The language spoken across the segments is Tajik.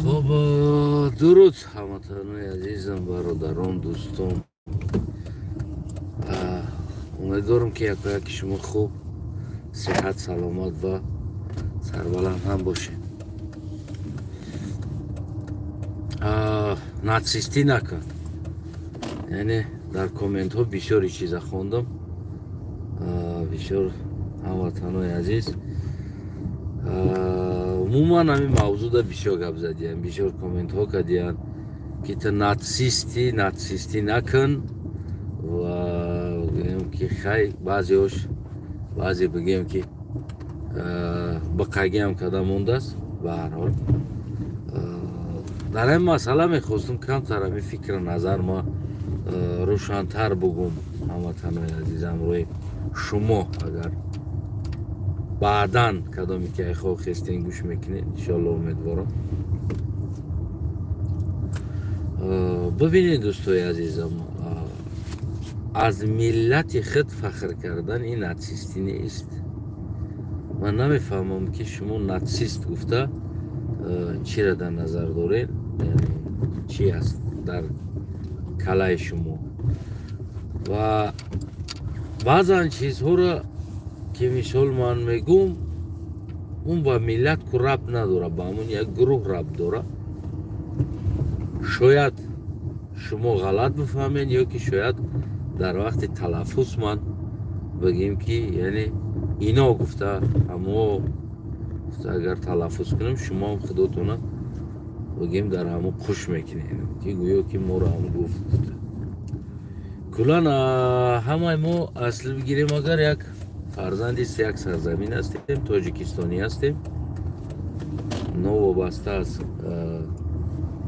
خب درود هموطنان عزیزم برادران دوستان امیدوارم که یکی شما خوب صحت سلامت و سربلند هم باشه ناتسیستی نکن یعنی در کومنت ها بسیاری چیزا خوندم بسیار هموطنان عزیز عموما همین موضوع دا بسیار گپ زدیم بسیار کومنت ها کردیم که تو ناتسیستی نکن و بگیم که خیلی بعضی بگیم که بقیه هم کده مونده است به هر حال در این مسئله میخواستم کمتر همین فکر نظر ما روشن‌تر بگم هموطنان عزیزم روی شما اگر بعداً کدامی که خواه خستین گوش میکنید انشالله امیدوارم ببینید دوستای عزیزم از ملت خود فخر کردن این ناتسیستی نیست من نمیفهمم که شما ناتسیست گفته چی را در نظر دارین یعنی چی است در کلای شما و بعضا چیزها را که مثال من میگم اون با ملت که ربط نداره با همون یک گروه ربط داره شاید شما غلط بفهمین یا که شاید در وقت تلفظ من بگیم که یعنی اینا گفته اما اگر تلفظ کنیم شما هم خودتون بگیم در همون خوش میکنین که گویا که ما را هم گفت کلان همه ما اصل بگیریم اگر یک فرزندی یک سرزمین هستیم تاجیکستانی هستیم نو وابسته از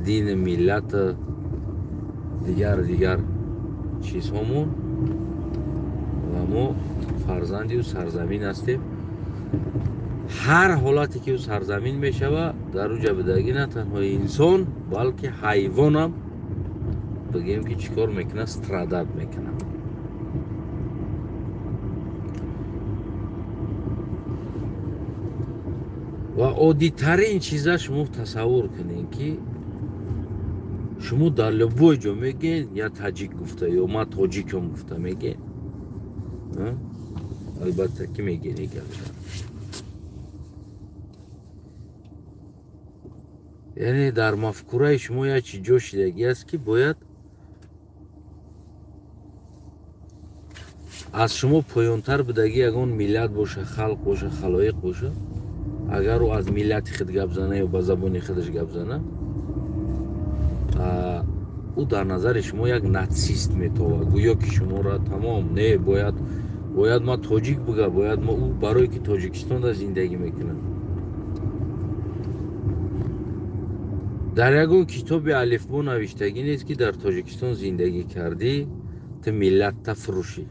دین ملت دیگر چیز همون و ما فرزندی و سرزمین هستیم هر حالتی که او سرزمین میشوه در او جبدگی نه تنها انسان بلکه حیوان هم بگیم که چیکار میکنه استرادت میکنه و عادی ترین چیزا شما تصور کنین که شما در لبوی جا میگین یا تاجیک گفته یا ما تاجیک هم گفته میگین البته که میگین یعنی در مفکوره شما یا چی جا شدگی است که باید از شما پایانتر بدگی اگون ملت باشه خلق باشه خلایق باشه اگر او از ملت خود گپ زنه یا با زبان خودش گپ زنه او در نظر شما یک ناتسیست میتوه گویا که شما را تمام نه باید ما تاجیک بگه باید ما او برای که تاجیکستان در زندگی میکنه در یکون کتاب الفبا نوشتگی نیست که در تاجیکستان زندگی کردی تو ملت تفروشی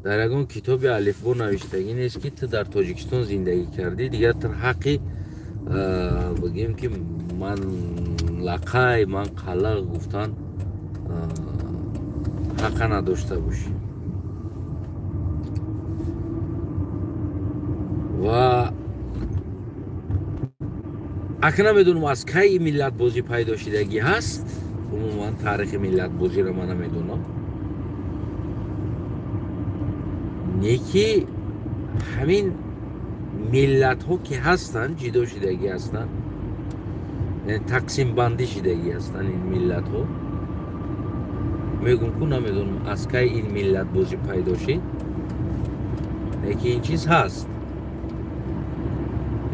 در یکون کتاب الفبا نوشتگی نیست که تو در تاجیکستان زندگی کردی دیگر تر حقی بگیم که من لقای من قلق گفتن حق نداشته باشی و اکنون میدونم از کی ملت بازی پیدا شدگی هست عموما تاریخ ملت بازی را من نمیدونم یکی همین ملت ها که هستن جدا شدگی هستن یعنی تقسیم بندی شدگی هستن این ملت ها میگم که نمیدونم از کی این ملت بازی پیدا شد یکی این چیز هست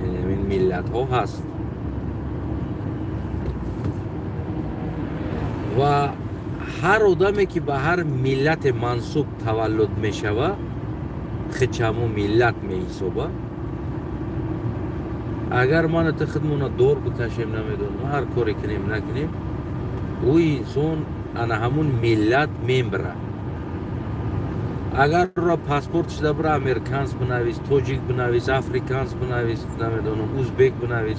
یعنی این ملت ها هست و هر آدمی که به هر ملت منصوب تولد می شود خچمو ملت می حسابه اگر ما خودمون دور بکشیم نمیدونم هر کاری کنیم نکنیم او انسان انا همون ملت میمبره اگر را پاسپورت شده برای امریکانس بنویس تاجیک بنویس افریکانس بنویس نمیدونم ازبک بنویس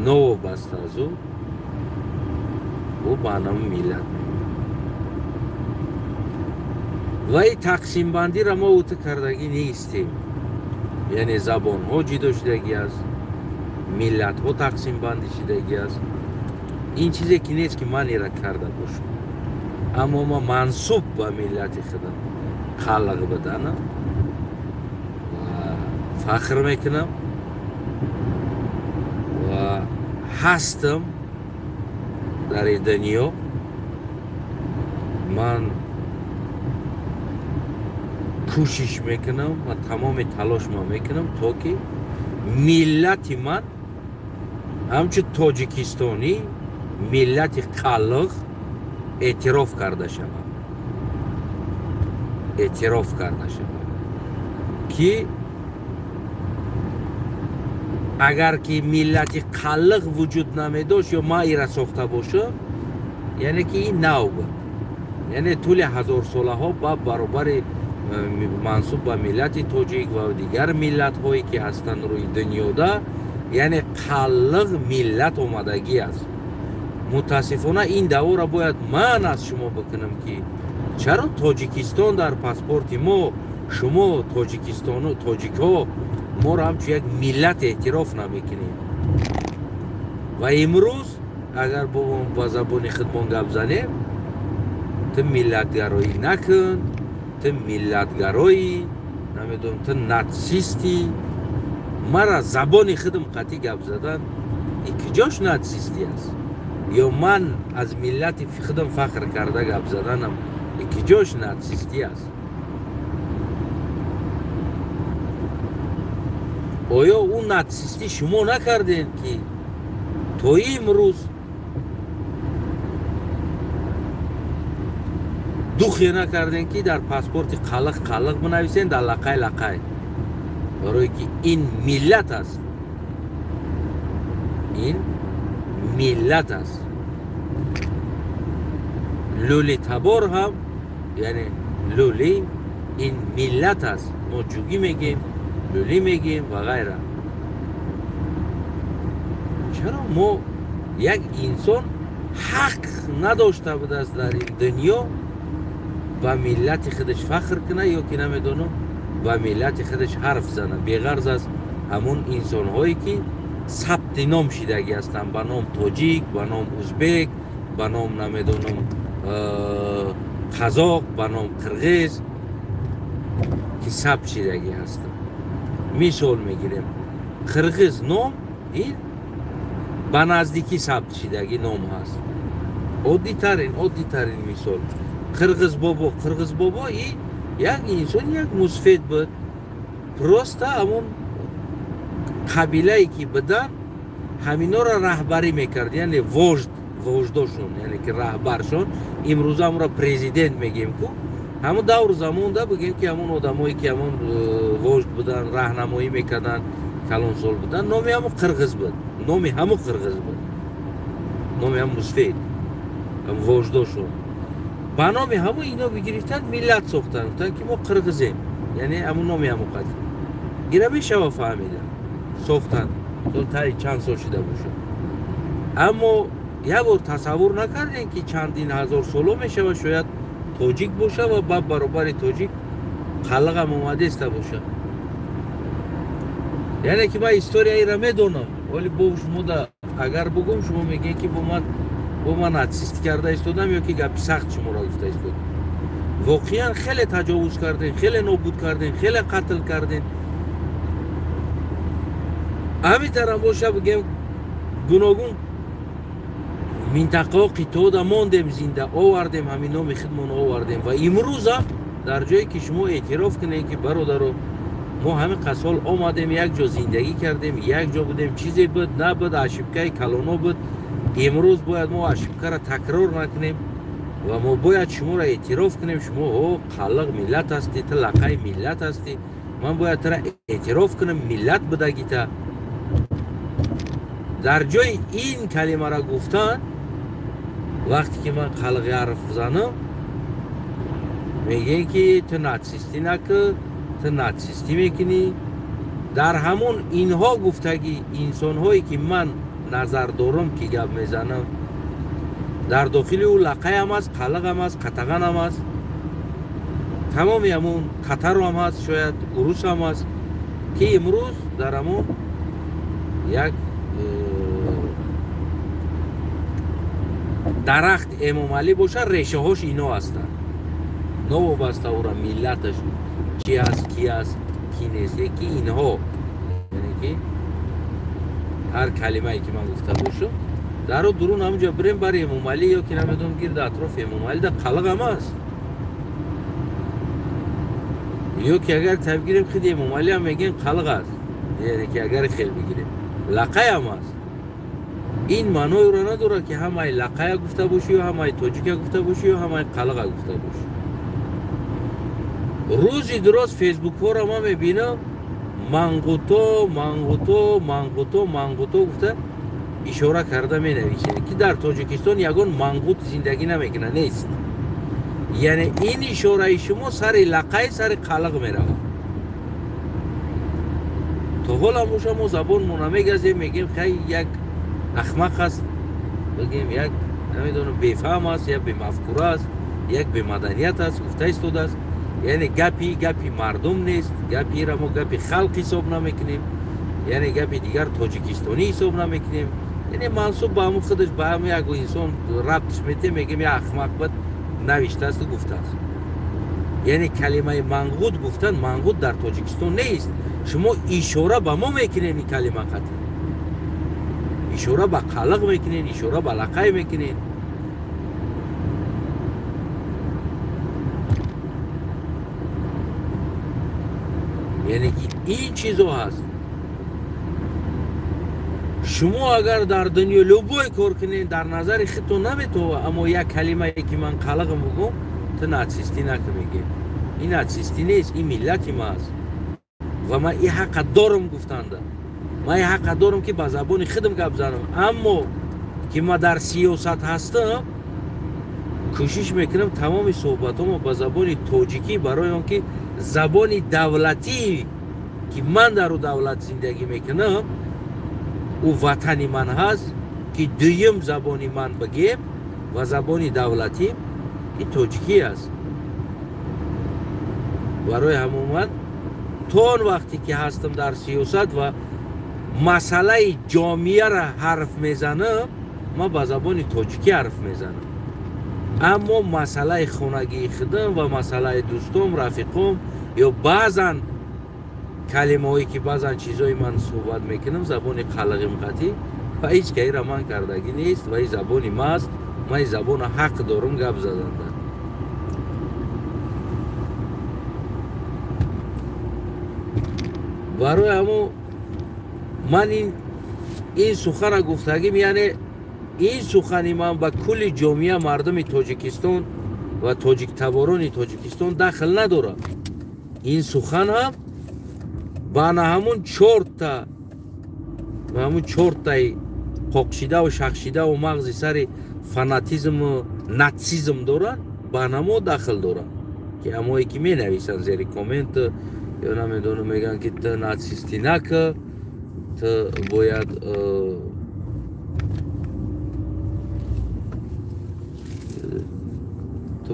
نو بسته از او با نام ملت و این تقسیم بندی را ما اوت کردگی نیستیم یعنی زبان ها جدا شدگی است ملت ها تقسیم بندی شدگی است. این چیزی که نیست که من ایرا کرده باشم، اما ما منصوب به ملت خودم خلق بدنم و فخر میکنم و هستم در این دنیا. من کوشش میکنم و تمام تلاش ما میکنم تا که ملت من همچون تاجیکستانی ملت خلق اعتراف کرده شود، اعتراف کرده شود که اگر که ملت خلق وجود نمیداشت یا ما ایرا ساخته باشم، یعنی که این نو بود، یعنی طول هزار ساله ها با برابر منصوب به ملت تاجیک و دیگر ملت هایی که هستند روی دنیا ده، یعنی خلق ملت آمدگی است. متاسفانه این دعوا را باید من از شما بکنم که چرا تاجیکستان در پاسپورت ما، شما تاجیکستان و تاجیک ها ما را همچون یک ملت اعتراف نمیکنیم. و امروز اگر با زبان خودمان گپ زنیم، تو ملت گرایی نکن، تو ملت گرایی نمیدونم، تو ناتسیستی. مرا زبان خودم قطعی گپ زدن این کجاش ناتسیستی است؟ یا من از ملت خودم فخر کرده گپ زدنم این کجاش ناتسیستی است؟ آیا اون ناتسیستی شما نکردین که تا امروز دوخی نکردین که در پاسپورت خلق بنویسین در لقای برای که این ملت است، این ملت است. لولی تبار هم یعنی لولی این ملت است. ما جوگی میگیم، لولی میگیم و غیره. چرا ما یک انسان حق نداشته بود است در این دنیا با ملت خودش فخر کنه یا که نمیدونم با ملت خودش حرف زنه، بغرض از همون انسان هایی که ثبت نام شدگی هستن، با نام تاجیک، با نام ازبک، با نام نمیدونم قزاق، با نام قرغیز که ثبت شدگی هستن. مثال میگیریم قرغیز نام این با نزدیکی ثبت شدگی نام هست. عادی ترین مثال قرغیز بابا این یک انسان یک مسفید بود، پروسته همون قبیله ای که بدن همینا را رهبری میکرد، یعنی وجداشون، یعنی که رهبرشون. امروز هم را پرزیدنت میگیم که همون دور زمان ده بگیم که همون آدمایی که همون وجد بودن، راهنمایی میکردن، کلانسال بودن، نامی همون قرغیز بود، نامی همون مسفید، هم وجداشون. با نامی همون اینا بگیرفتن ملت ساختن، گفتن که ما قرغیزیم، یعنی همون نامی همون قدیم. اینا میشه فهمیدن ساختن تا چند سال شده باشه. اما یه بار تصور نکردین که چندین هزار سال میشه و شاید تاجیک باشه و با برابر تاجیک خلق هم اومده است باشه. یعنی که من هیستوری را میدونم، ولی با شما دا اگر بگم شما میگین که با من ناتسیستی کرده استودم یا که گپ سخت شما را گفته استودم. واقعا خیلی تجاوز کردین، خیلی نابود کردین، خیلی قتل کردین. همین طرح باشه بگیم گوناگون منطقه قطعه دا ماندیم، زنده آوردیم، همین نام خودمون آوردیم و امروز هم در جایی که شما اعتراف کنین که برادرو ما همین قسال آمدیم یک جا زندگی کردیم، یک جا بودیم، چیزی بود نبود، اشبکه کلانو بود. امروز باید ما اشبکه را تکرار نکنیم و ما باید شما را اعتراف کنیم شما خلق ملت هستی، تا لقای ملت هستی. من باید ترا اعتراف کنم ملت بدگی تا. در جای این کلمه را گفتن وقتی که من خلق حرف زنم میگه که تو ناتسیستی نکن، تو ناتسیستی میکنی. در همون اینها گفتگی انسان هایی که من نظر دارم که گپ میزنم در داخل او لقای هم هست، خلق هم هست، قطغن هم هست، تمامی همون قطر هم هست، شاید عروس هم هست که امروز در همون یک дарахт Эмомалӣ боша, решаҳош ино ҳастанд. Новобаста ӯра миллаташ чи аст, ки аст, ки нест, ки инҳо, яъне ки ҳар калимае ки ман гуфта бошам, дару дурун ҳамунҷа бирем бари Эмомалӣ ё ки намедонам гирди атрофи Эмомалӣ да қалиқ ҳам аст. ё ки агар таб гирем хиди Эмомалӣ ҳам мегӯем қалиқ аст, яъне ки агар хел бигирем лақай ҳам аст. ин маънои ӯро надорад ки ҳамаи лақая гуфта бошӣ ё ҳамаи тоҷика гуфта бошӣ ё ҳамаи қалиқа гуфта бошӣ. рӯзи дуроз фейсбукҳоро ман мебинам манғуто гуфта ишора карда менависад ки дар Тоҷикистон ягон манғут зиндагӣ намекунад, нест. яъне ин ишораи шумо сари лақай, сари қалиқ меравад. то ҳола боша мо забонмо намегазем, мегӯем хай як ахмақ аст, бигем як намедонам бефаҳм аст, як бемафкура аст, як бемаданият аст, гуфта истодааст. яъне гапи мардум нест, гапиро мо гапи халқ ҳисоб намекунем, яъне гапи дигар тоҷикистонӣ ҳисоб намекунем. яъне мансуб ба ҳамун худаш ба ҳамун як инсон рабтш метем, мегӯем як ахмақ бад навиштаасту гуфтааст. яъне калимаи манғут гуфтан, манғут дар Тоҷикистон нест. шумо ишора ба мо мекунед, ин калима қатъи ишора ба қалиқ мекунед, ишора ба лақай мекунед. яъне ки ин чизо ҳаст. шумо агар дар дунё любой кор кунед, дар назари худтон наметова, аммо як калимае ки ман қалиқ мегӯм, ту нацистӣ нака мегӯем. ин нацистӣ нест, ин миллати ма аст ва ман ин ҳақqa дорам гуфтанда. ман ин ҳақqa дорам ки ба забони худам гап занам. аммо ки ман дар сиёсат ҳастам, кӯшиш мекунам тамоми суҳбатҳомо ба забони тоҷикӣ, барои он ки забони давлатӣ ки ман дар ӯ давлат зиндагӣ мекунам, ӯ ватани ман ҳаст, ки дуюм забони ман бигем ва забони давлатӣ ин тоҷикӣ аст. барои ҳамон ман то он вақте ки ҳастам дар сиёсат ва масъалаи ҷомеаро ҳарф мезанам, ман ба забони тоҷикӣ ҳарф мезанам. аммо масъалаи хонагии худам ва масъалаи дӯстом, рафиқом ё баъзан калимаҳое ки баъзан чизои ман суҳбат мекунам, забони қалиғим қатъӣ ва ҳеҷ кайра ман кардагӣ нест ва ин забони ман аст. ман ин забона ҳақ дорам гап заданда. барои ҳамон ман ин суханро гуфтагим, яъне ин сухани ман ба кулли ҷомеа мардуми Тоҷикистон ва тоҷиктаборони Тоҷикистон дахл надорад. ин сухан ҳам ба ҳамун чортаи қоқшидаву шахшидаву мағзи сари фанатизму нацизм доранд, ба намо дахл доранд, ки ҳамое ки менависанд зери коммент ё намедонам, мегӯянд ки ту нацистӣ нака, ту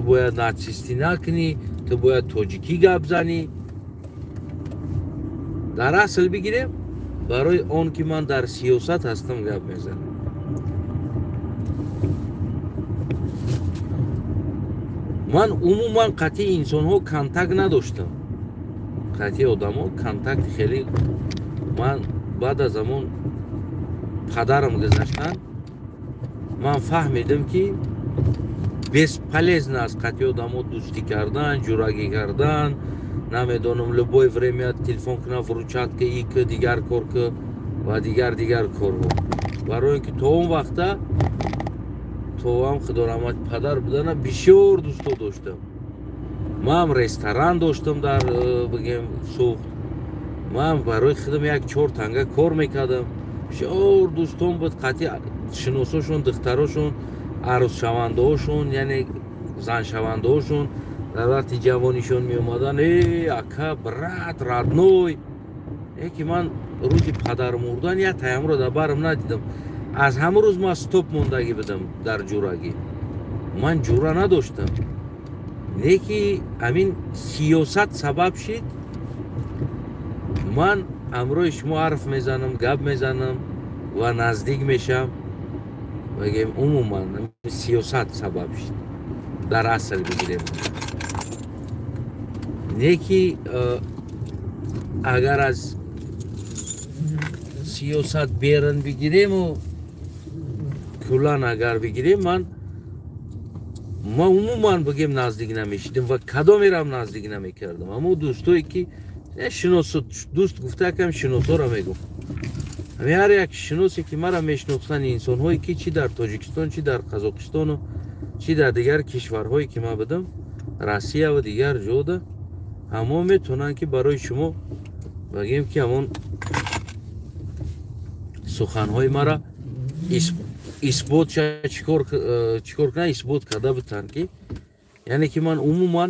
бояд нацистӣ накунӣ, ту бояд тоҷикӣ гап занӣ. дар асл бигирем, барои он ки ман дар сиёсат ҳастам гап мезанам. ман умуман қатъи инсонҳо контакт надоштам, қатъи одамо контакт хеле. ман баъд аз замон падарам гузаштан, ман фаҳмидам ки бесполезно аст қатъи одамо дӯстӣ кардан, ҷурагӣ кардан, намедонам любое время телефон кунам, вручатка ика, дигар кор ка ва дигар корҳо. барои ин ки то он вақта, то ҳам худорамад падар будана, бисёр дӯсто доштам. ман ресторан доштам дар бигем Суғд. ман барои худам 1-4 танга кор мекардам. бисёр дӯстон буд, қатъи шиносошон, духтарошон, арӯзшавандаҳошон, яъне заншавандаҳошон дар вақти ҷавонишон меомадан, ака, брат, родной. ки ман рӯзи падар мурдан як таямро дар барам надидам. аз ҳамон рӯз ман стоп мондагӣ будам дар ҷурагӣ. ман ҷура надоштам. не ки ҳамин сиёсат сабаб шид ман ҳамроҳи шумо ҳарф мезанам, гап мезанам و نزدیک میشم بگیم عموما سیاست سبب شد در اصل بگیریم نیکی اگر از سیاست بیرون بگیریم و کلان اگر بگیریم ما عموما بگیم نزدیک نمیشدیم و کدام هم نزدیک نمیکردم اما دوستایی که دوست گفته کم شناسا را میگم همی هر یک شناسی که مرا میشناختن انسان هایی که چی در تاجیکستان چی در قزاقستان و چی در دیگر کشورهایی که ما بدم روسیه و دیگر جاده اما میتونن که برای شما بگیم که همون سخنهای مرا اثبات چیکار کنه اثبات کرده بتن که یعنی که من عموما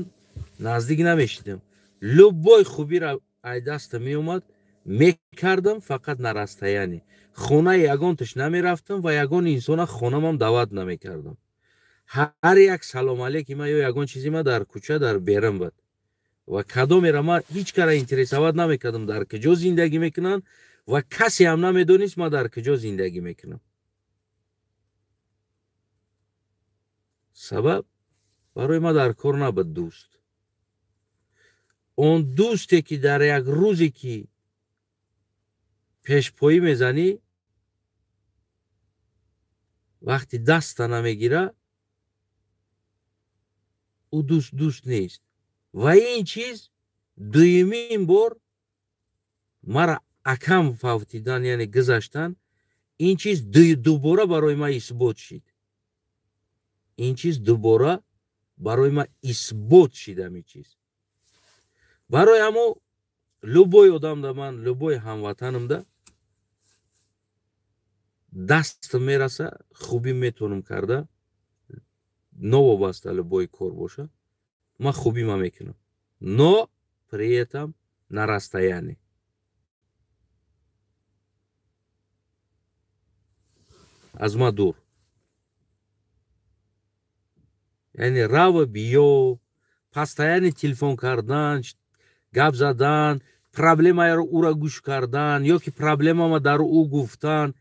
نزدیک نمیشدم لبای خوبی را ای دست می اومد میکردم فقط نرسته یعنی خونه یگانتش نمیرفتم و یگان انسان خونم هم دعوت نمیکردم هر یک سلام علیکی ما یا یگان چیزی ما در کوچه در بیرم بود و کدام را ما هیچ کار اینترسواد نمیکردم در کجا زندگی میکنن و کسی هم نمیدونست ما در کجا زندگی میکنم سبب برای ما در کار نبود دوست اون دوستی که در یک روزی که پیش پایی میزنی وقتی دست نمیگیره او دوست نیست و این چیز دویمین بار مرا اکم فوتیدن یعنی گذشتن این چیز دوباره برای ما اثبات شد این چیز دوباره برای ما اثبات شد این چیز برای همو لبای آدم ده من لبای هموطنم ده دست میرسه خوبی میتونم کرده نوابسته لبای کار باشه ما خوبی ما میکنم نو پریتم نرسته یعنی از ما دور یعنی رو بیو پس یعنی تلفن کردن گپ زدن پرابلم او را گوش کردن یا که پرابلم ما در او گفتن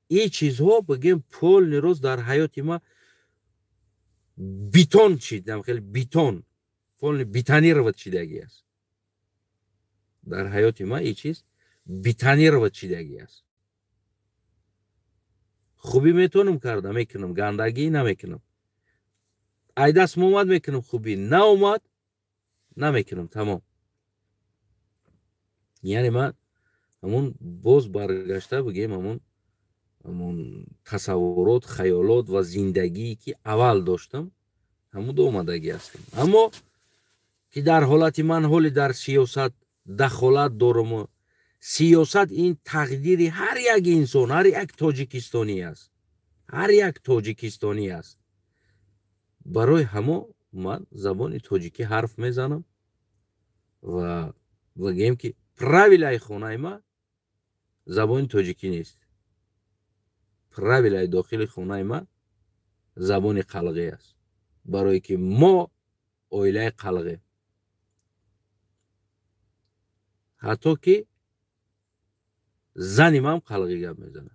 این چیزها بگیم پول نیروز در حیات ما بیتون چیدم خیلی بیتون پول بیتانی رو چیدگی است در حیات ما این چیز بیتانی رو چیدگی است خوبی میتونم کردم میکنم گندگی نمیکنم ای دست اومد میکنم خوبی نه اومد نمیکنم تمام یعنی من همون باز برگشته بگیم همون تصورات خیالات و زندگی که اول داشتم همون دو اومدگی هستم اما که در حالت من حالی در سیاست دخالت دارم سیاست این تقدیری هر یک انسان هر یک تاجیکستانی است هر یک تاجیکستانی است برای همه من زبان تاجیکی حرف میزنم و بگیم که правилай خانه ما زبان تاجیکی نیست правилай داخل خانه ما زبان قلقی است برای که ما اویله قلقی حتی که زنیم هم قلقی گپ میزنه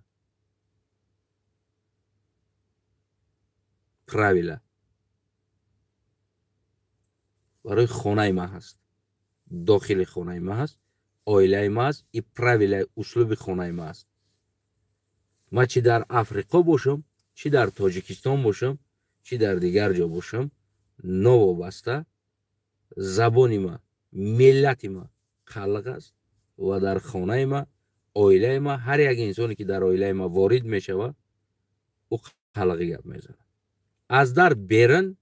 правилай برای خانه ما هست داخل خانه ما هست اویله ما هست این правилай اسلوب خانه ما هست ما چی در افریقا باشم چی در تاجیکستان باشم چی در دیگر جا باشم نوابسته زبان ما ملت ما خلق است و در خانه ما اویله ما هر یک انسانی که در اویله ما وارد می شود او خلقی گپ میزنه از در بیرون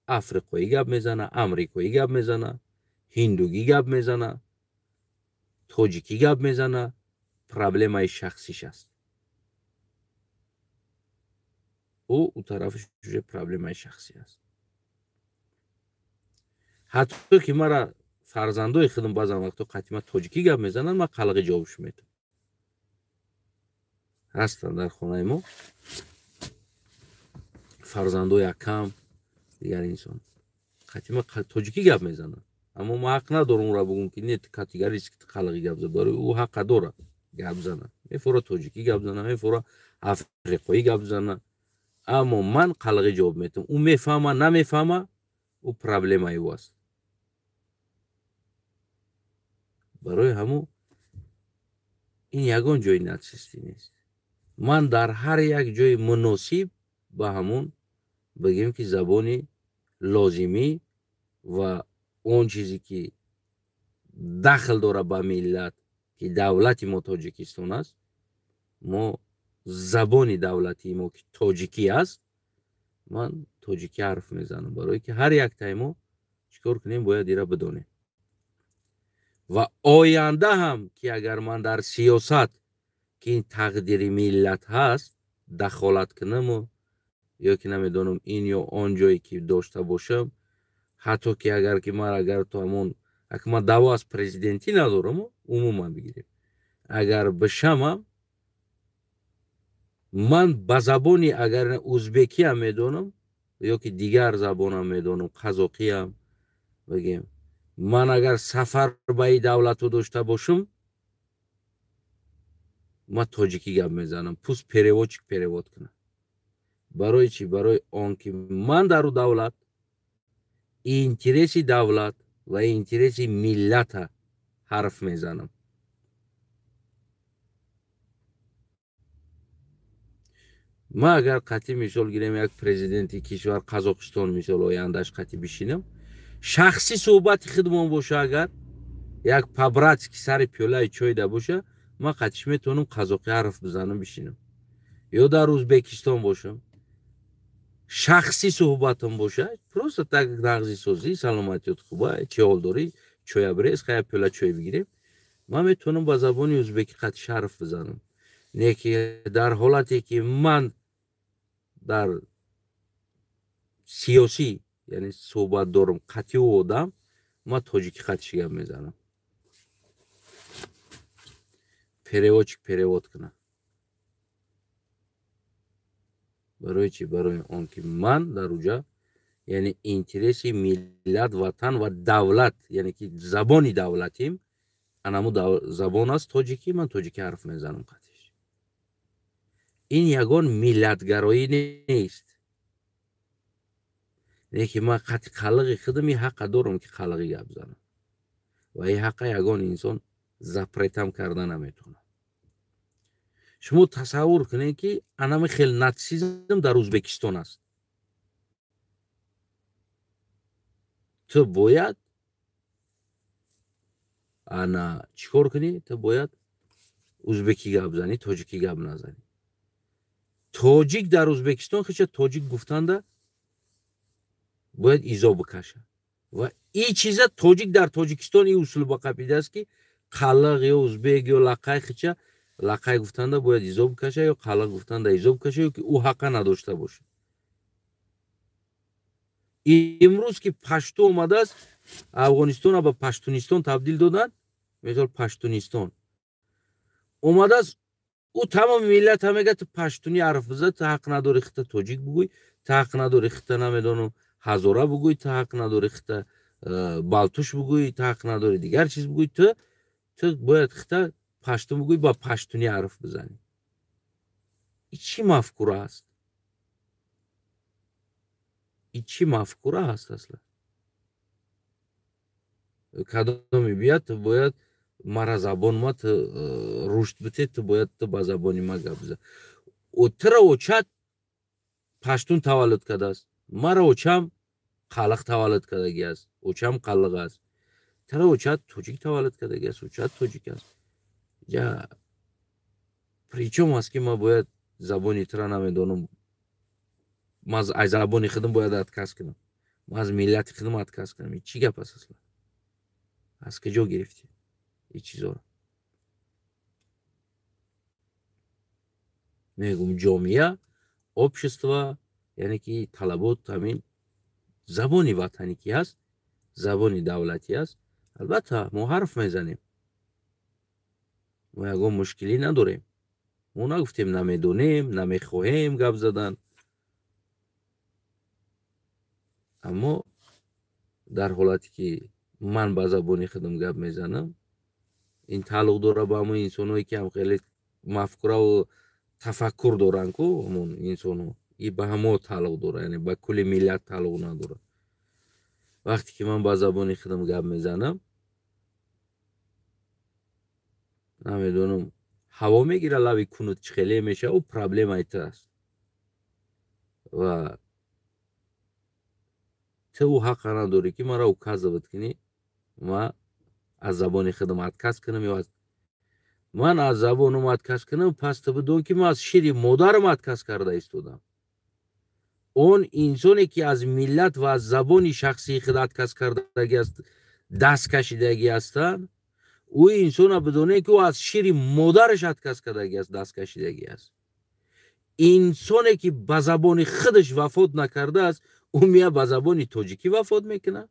افریقایی گپ میزنه امریکایی گپ میزنه هندوگی گپ میزنه تاجیکی گپ میزنه پرابلمای شخصیش است او طرفش پرابلمای شخصی است حتی که مرا فرزندای خودم بعضی وقتا قطعا تاجیکی گپ میزنن من قلقی جوابش میدم هستن در خانه ما فرزندای کم دیگر انسان قطعا تاجیکی گپ میزنن اما ما حق ندارم اون را بگم که نه کاتگوریش قلقی گپ زد برای او حق داره گپ زدن мефора тоҷикӣ гап занам, мефора африқоӣ гап занам. Аммо ман қалғӣ ҷавоб метам. Ӯ мефаҳма, намефаҳма, ӯ проблемаи ӯ аст. барои ҳамун ин ягон ҷои нацистӣ нест. ман дар ҳар як ҷои муносиб ба ҳамун бигем ки забони лозимӣ ва он чизе ки дахл дорад ба миллат ки давлати мо Тоҷикистон аст, мо забони давлати мо ки тоҷикӣ аст, ман тоҷикӣ ҳарф мезанам, барое ки ҳар яктаи мо чикор кунем бояд ира бидонем. ва оянда ҳам ки агар ман дар сиёсат ки ин тақдири миллат ҳаст дахолат кунаму ё ки намедонам ин ё он ҷое ки дошта бошам, ҳатто ки агар ки ман агар то ҳамон ман даъво аз президентӣ надораму умуман бигирем, агар бишамам ман ба забони агар ӯзбекиам медонам ё ки дигар забонам медонам, қазоқиам бигем, ман агар сафар ба ин давлатҳо дошта бошам, ман тоҷикӣ гап мезанам, пуст переводчик перевод кунам. барои чӣ? Барои он ки ман дар ӯ давлат интереси давлат ва интереси миллата ҳарф мезанам. ман агар қатъи мисол гирем як президенти кишвар Қазоқистон мисол ояндаш қатъи бишинам, шахсӣ суҳбати худмон боша, агар як по-братски сари пиёлаи чой да боша, ман қатъиш метавонам қазоқӣ ҳарф бизанам бишинам. ё дар Ӯзбекистон бошам, шахсӣ суҳбатам боша, просто так нағзисозӣ, саломатиёт хуба, чӣ ҳол дорӣ, чоя бирез, хай як пиёла чой бигирем, ман метавонам ба забони ӯзбекӣ қатъиш ҳарф бизанам. не ки дар ҳолате ки ман дар сиёсӣ яъне суҳбат дорам қатъи ӯ одам, ман тоҷикӣ қатъиш гап мезанам. переводчик перевод кунам. барои чӣ? Барои он ки ман дар уҷа яъне интереси миллат, ватан ва давлат, яъне ки забони давлатим анамо забон аст тоҷикӣ, ман тоҷикӣ ҳарф мезанам қатъиш. ин ягон миллатгароӣ нест. не ки ман қатъи қалғи худам ин ҳаққа дорам ки қалғӣ гап занам ва ин ҳаққа ягон инсон запретам карда наметавонад. шумо тасаввур кунед ки анаме хел нацизм дар Ӯзбекистон аст. ту бояд ана чӣ кор кунӣ? Ту бояд ӯзбекӣ гап занӣ, тоҷикӣ гап назанӣ. тоҷик дар Ӯзбекистон хича тоҷик гуфтанда бояд изо бикаша. ва ин чиза тоҷик дар Тоҷикистон ин усулба қапидааст ки қалғ ё ӯзбек ё лақай хича лақай гуфтанда бояд изо бикаша ё қалғ гуфтанда изо бикаша ё ки ӯ ҳаққа надошта боша. имрӯз ки пашту омадааст, Афғонистона ба Паштунистон табдил додан, мисол Паштунистон омадааст, ӯ тамоми миллат мегӯяд ту паштунӣ ҳарф бизан, ту ҳақ надорӣ хита тоҷик бигӯй, ту ҳақ надорӣ хита намедонам ҳазора бигӯй, ту ҳақ надорӣ хита балтуш бигӯй, ту ҳақ надорӣ дигар чиз бигӯй, ту бояд хита паштун бигӯй, ба паштунӣ ҳарф бизанӣ. ин чӣ мафкура аст? ин чӣ мафкура аст асла? кадоме бияд ту бояд мара забон ма ту рушд битед, ту бояд ту ба забони ма гап бизан. туро очад паштун таваллуд кардааст, мара очам қалғ таваллуд кардаги аст, очам қалғ аст. туро очад тоҷик таваллуд кардаги аст, очад тоҷик аст. ҷа причём аст ки ман бояд забони туро намедонам, ман аз забони худам бояд отказ кунам, ман аз миллати худам отказ кунам. ин чӣ гап аст асла? аз куҷо гирифтӣ ин чизоро? мегӯм ҷомеа, общество, яъне ки талабот ҳамин забони ватанӣ ки аст, забони давлатӣ аст, албатта мо ҳарф мезанем, мо ягон мушкилӣ надорем, мо нагуфтем намедонем, намехоҳем гап задан. аммо дар ҳолате ки ман ба забони худам гап мезанам, ин тааллуқ дорад ба ҳамон инсоное ки ҳам хеле мафкура ва тафаккур доранд ку ҳамон инсонҳо. И ба ҳамо тааллуқ дорад, яъне ба кулли миллат тааллуқ надорад. вақте ки ман ба забони худам гап мезанам, намедонам ҳаво мегира лаби кунут чихеле мешава, проблемаи ту аст. ва ту ҳаққа надорӣ ки маро указывать кунӣ ма аз забони худам отказ кунам ё аз ман аз забонам отказ кунам, пас ту бидон ки ман аз шири модарам отказ карда истодам. он инсоне ки аз миллат ва аз забони шахсии худ отказ кардаги аст, даст кашидаги ҳастанд, ӯ инсона бидоне ки ӯ аз шири модараш отказ кардаги аст, даст кашидаги аст. инсоне ки ба забони худаш вафот накардааст, ӯ мея ба забони тоҷикӣ вафот мекунад.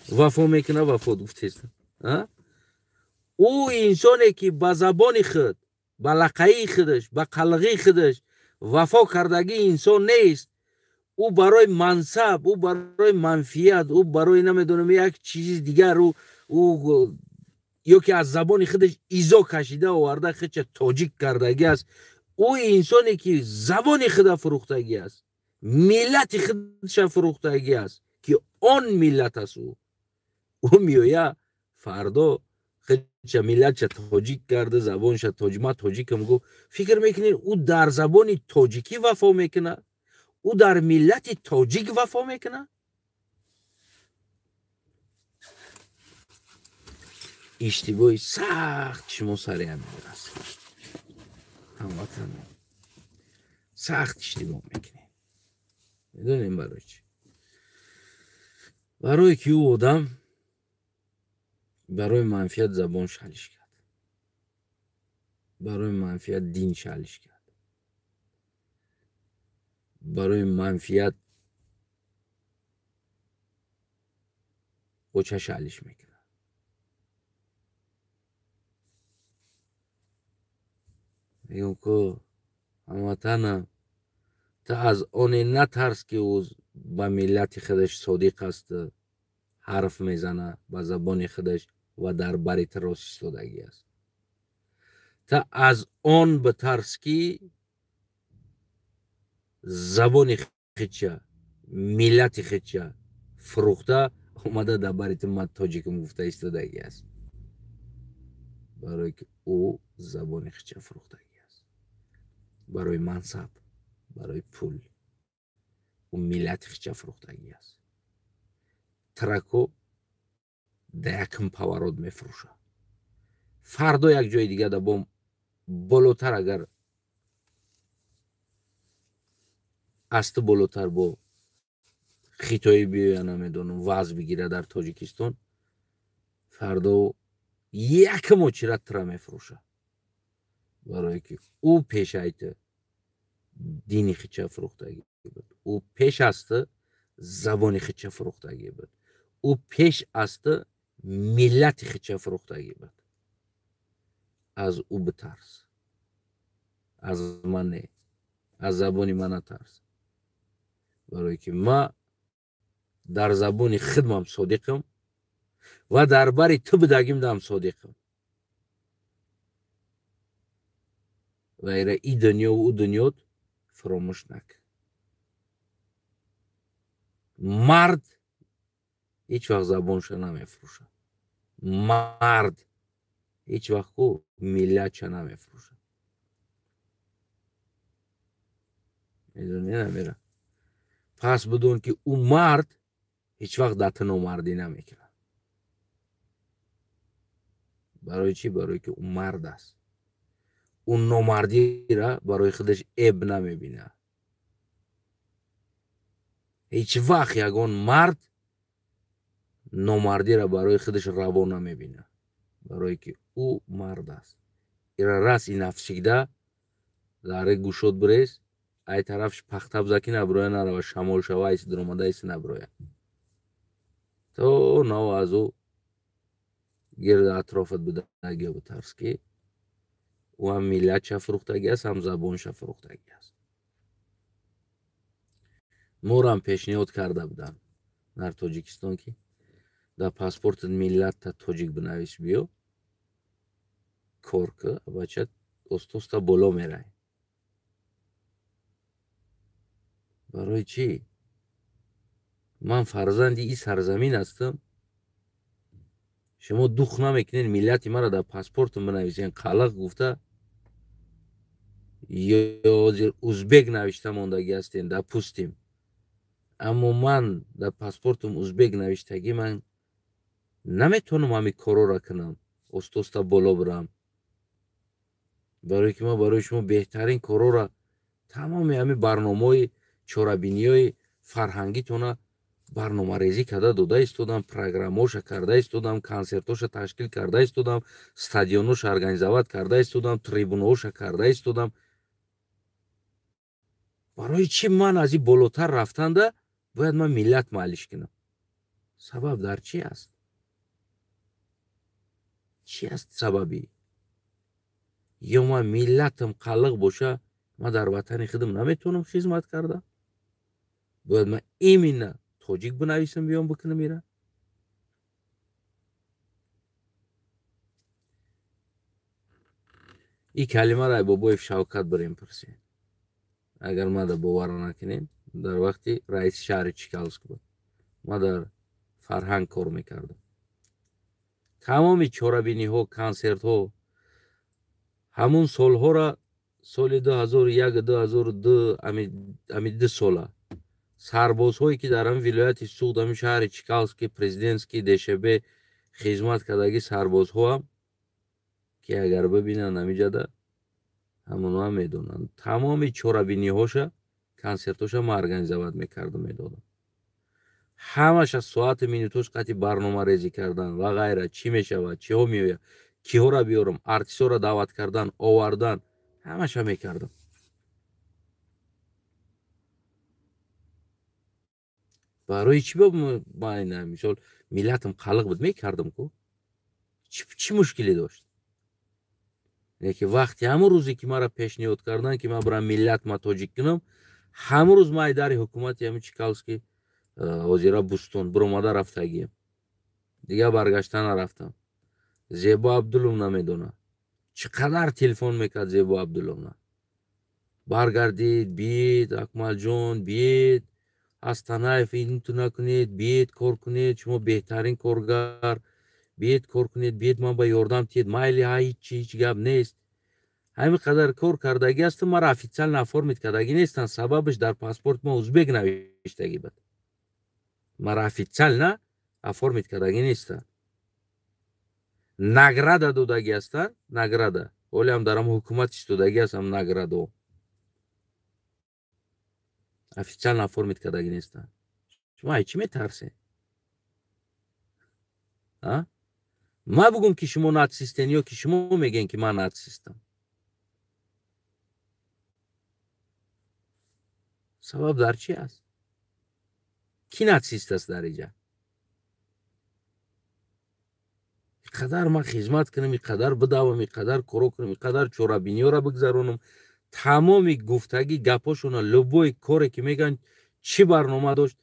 вафо мекунад, вафот гуфтест. ӯ инсоне ки ба забони худ, ба лақаи худаш, ба қалғи худаш вафо кардаги инсон нест, ӯ барои мансаб, ӯ барои манфият, ӯ барои намедонам як чизи дигар, ӯ ё ки аз забони худаш изо кашида оварда худша тоҷик кардаги аст, ӯ инсоне ки забони худа фурӯхтагӣ аст, миллати худша фурӯхтагӣ аст, ки он миллат аст. ӯ меоя фардо худша миллатша тоҷик карда, забонша тоҷик, ман тоҷикам гуфт. фикр мекунед ӯ дар забони тоҷикӣ вафо мекунад, ӯ дар миллати тоҷик вафо мекунад. иштибоҳи сахт шумо сари ҳамин аст. ҳамватан сахт иштибоҳ мекунед. медонем барои чӣ? барое ки ӯ одам барои манфиат забон шалиш кард, барои манфиат дин шалиш кард, барои манфиат оча шалиш мекунад. мегӯм ку ҳамватанам, ту аз оне натарс ки ӯ ба миллати худаш содиқ аст, ҳарф мезанад ба забони худаш ва дар бари ту рост истодагӣ аст. ту аз он битарс ки забони худша, миллати худша фурӯхта омада дар бари ту ман тоҷикам гуфта истодагӣ аст. барое ки ӯ забони худша фурӯхтагӣ аст, барои мансаб, барои пул ӯ миллати худша фурӯхтагӣ аст. трако да якум паворот мефурӯшад. фардо як ҷои дига да бо болотар агар аз ту болотар бо хитоӣ биёя, намедонам вазн бигира дар тоҷикистон, фардо якум очира тура мефурӯшад. барое ки ӯ пешаи ту дини худша фурӯхтагӣ буд, ӯ пеш аз ту забони худша фурӯхтагӣ буд, ӯ пеш аз ту миллати худша фурӯхтагӣ буд. аз ӯ битарс, аз ман не, аз забони ман натарс. барое ки ман дар забони худмам содиқам ва дар бари ту будагим дам содиқам. вайра и дунё ӯ дунёт фаромӯш накун. мард ҳеҷ вақт забонша намефурӯшад. мард ҳеҷ вақт ку миллатша намефурӯшад. медонӣ намера. пас бидон ки ӯ мард ҳеҷ вақт дар ту номардӣ намекунад. барои чӣ? барое ки ӯ мард аст. ӯ номардира барои худаш эб намебинад. ҳеҷ вақт ягон мард номардира барои худаш раво намебинад. барое ки ӯ мард аст. ира рас и нафсида заҳре гӯшот бирез, ай тарафш пахта биза ки набироя нарава, шамол шава айси диромада айси набироя. то нав аз ӯ гирда атрофат бидагия битарс ки ӯ ҳам миллатша фурӯхтагӣ аст, ҳам забонша фурӯхтагӣ аст. морам пешниҳод карда буданд дар тоҷикистон ки дар паспортат миллатта тоҷик бинавис биё. корка бача остоста боло мерай. барои чӣ? Ман фарзанди ин сарзамин ҳастам. шумо дух намекунед миллати маро дар паспортум бинависен қалиқ гуфта ё ҳозир узбек навишта мондаги ҳастем, допустим. аммо ман дар паспортум узбек навиштагӣ ман наметавонам ҳамин корора кунам, остоста боло бирам. барое ки ман барои шумо беҳтарин корора тамоми ҳамин барномаҳои чорабиниҳои фарҳангитона барномарезӣ карда дода истодам, программаҳоша карда истодам, консертҳоша ташкил карда истодам, стадионҳоша организоват карда истодам, трибунаҳоша карда истодам. барои чӣ ман аз ин болотар рафтанда бояд ман миллат маълиш кунам? сабаб дар чӣ аст? чӣ аст сабаби? ё ман миллатам қалиқ боша, ман дар ватани худам наметавонам хизмат карда? бояд ман именно тоҷик бинависам биём бикунам ира? ин калимаро ай бобои Шавкат бирем пурсед. агар мада бовар накунем, дар вақти раиси шаҳри Чкалск буд. ман дар фарҳанг кор мекардам. тамоми чорабиниҳо, консертҳо ҳамун солҳоро соли 2001-2002 ами 2 сола сарбозҳое ки дар ҳамин вилояти суғд ҳамин шаҳри Чкалски президентски ДШБ хизмат кардаги сарбозҳоам ки агар бибинанд ҳамиҷада ҳамонҳоам медонанд. тамоми чорабиниҳоша, консертҳоша ман организоват мекардам, медодам. ҳамаша соати минутҳош қати барномарезӣ кардан ва ғайра, чӣ мешавад, чиҳо меояд, киҳоро биёрам, артистҳоро даъват кардан, овардан, ҳамаша мекардам. барои чӣ мисол миллатам қалиқ буд мекардам ку? чӣ мушкиле дошт? лекин вақти ҳамон рӯзе ки маро пешниҳод кардан ки ман бирам миллат ма тоҷик кунам, ҳамон рӯз ман айдари ҳукумати ҳамин Чкалски ҳозира Бустон биромада рафтагиам. дигар баргашта нарафтам. Зебо Абдуловна медона. Чӣ қадар телефон мекард Зебо Абдуловна. баргардед, биед, Акмалҷон, биед, Астанаев инту накунед, биед кор кунед, шумо беҳтарин коргар, биед кор кунед, биед ман ба ёрдам тиед, майли ҳеҷ гап нест. ҳамин қадар кор кардагӣ ҳастам, маро официально оформид кардагӣ нестам. сабабаш дар паспорт ма узбек навиштагӣ буд. маро официально оформид кардагӣ нестанд. награда додагӣ ҳастанд, награда. оле ҳам дар ҳамон ҳукумат истодагӣ ҳастам наградо. официально оформид кардагӣ нестанд. шумо аз чӣ метарсед? ма бугум ки шумо нацистен ё ки шумо мегӯед ки ман нацистам. сабаб дар чӣ аст? ки нацист аст дар инҷа? иқадар ман хизмат кунам, иқадар бидавам, иқадар коро кунам, иқадар чорабиниҳоро бигзаронам, тамоми гуфтагӣ гапошона любой коре ки мегӯянд чӣ барнома дошт,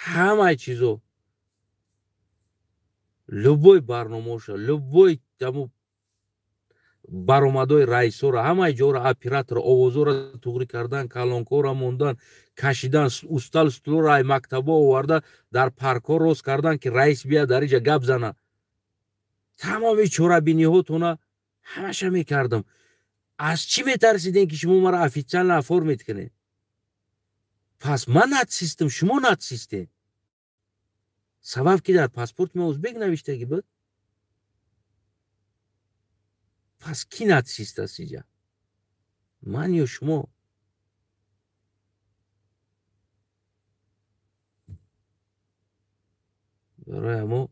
ҳамаи чизо, любой барномаоша, любой баромадҳои раисҳоро, ҳамаи ҷоро, оператор овозҳоро туғрӣ кардан, калонкоро мондан, кашидан, устал стулоро ай мактабо оварда дар паркҳо рост кардан ки раис бияд дар инҷа гап зана. тамоми чорабиниҳотона ҳамаша мекардам. аз чӣ метарсидем ки шумо маро официально оформид кунед? пас ман нацистам, шумо нацистед. сабаб ки дар паспорт ма узбек навиштагӣ буд. пас ки нацист аст инҷа? ман ё шумо? барои ҳамо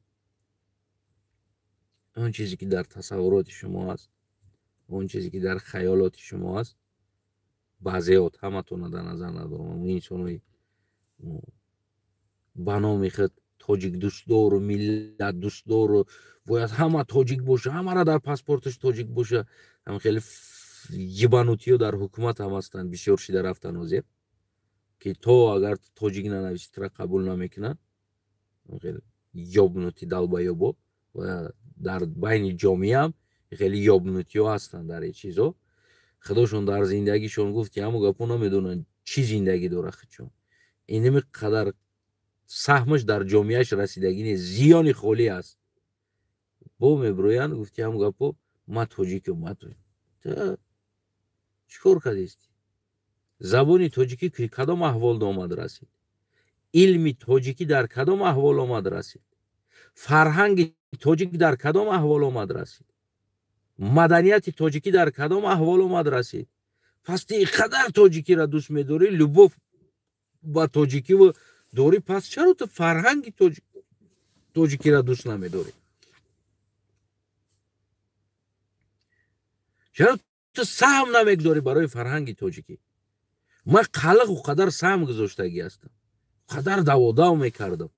он чизе ки дар тасаввуроти шумо аст, он чизе ки дар хаёлоти шумо аст, баъзеҳот ҳаматона дар назар надорам, инсонои ба номи худ тоҷик дӯстдору миллат дӯстдору бояд ҳама тоҷик боша, ҳамаро дар паспорташ тоҷик боша. ҳам хеле ҷибанутиҳо дар ҳукумат ҳам ҳастанд, бисёр шида рафтан ҳозир ки то агар тоҷик нанависитра қабул намекунанд. хеле ёбнути далбаёбо ва дар байни ҷомеаам خیلی یابنوتی ها هستن در این چیزا. خداشون در زندگیشون گفت که همو گپو نمیدونن چی زندگی داره خودشون. اینمی قدر سهمش در جامعهش رسیدگی نیست، زیانی خالی است. با میبرویان گفت که همو گپو ما تاجیک ما تو چیکار کردیستی؟ زبانی تاجیکی که کدام احوال آمد رسید؟ علمی تاجیکی در کدام احوال آمد رسید؟ فرهنگ تاجیک در کدام احوال آمد رسید؟ مدنیت تاجیکی در کدام احوال آمد رسید؟ پس اینقدر تاجیکی را دوست می‌داری، لبوف با تاجیکی و داری، پس چرا تو فرهنگ تاجیکی را دوست نمی‌داری؟ چرا تو سهم نمی‌گذاری برای فرهنگ تاجیکی؟ من خلق و قدر سهم گذاشتگی هستم، قدر دواداو میکردم،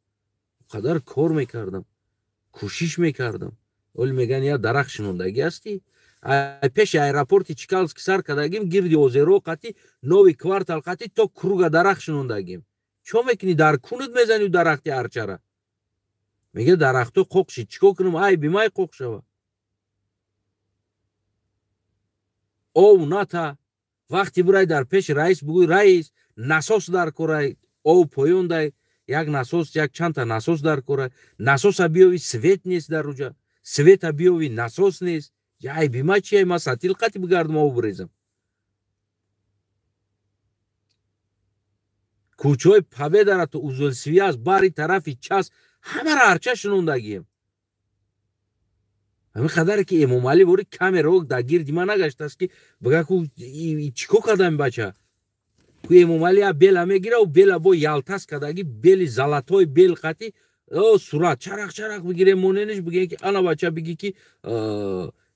قدر کار میکردم، کوشش میکردم. ولی میگن یا درخت شنوندگی هستی. پیش ایرپورت چیکالسکی سر کردگیم گیردی اوزیرو قطی نوی کوارتال قطی تو کروگا درخت شنوندگیم. چون میکنی در کونت میزنی درختی هرچره؟ میگه درختو قوقشی چیکو کنم؟ ای بیمای قوق شوه. او ناتا وقتی برای در پیش رئیس بگوی رئیس نساس در کرای او پایون دای یک نساس یک چند تا نساس در کرای نساس بیاوی سویت نیست در روجا سویت بیاوی نساس نیست. ای بیما چیه؟ ما ساتیل قطی بگردم او بریزم. کوچوی پبه داره تو اوزول سوی از باری طرفی چست همه را هرچه شنوندگیم. همین قدر که امام علی بوری کمی روگ در گیردی ما نگشت است که بگه که چیکو کدام بچه که امام علی بیل میگیره و بیل با یالتاس کداگی بیل زلاتوی بیل قطی او صورت چرخ چرخ بگیره مونینش بگه که انا بچه بگی که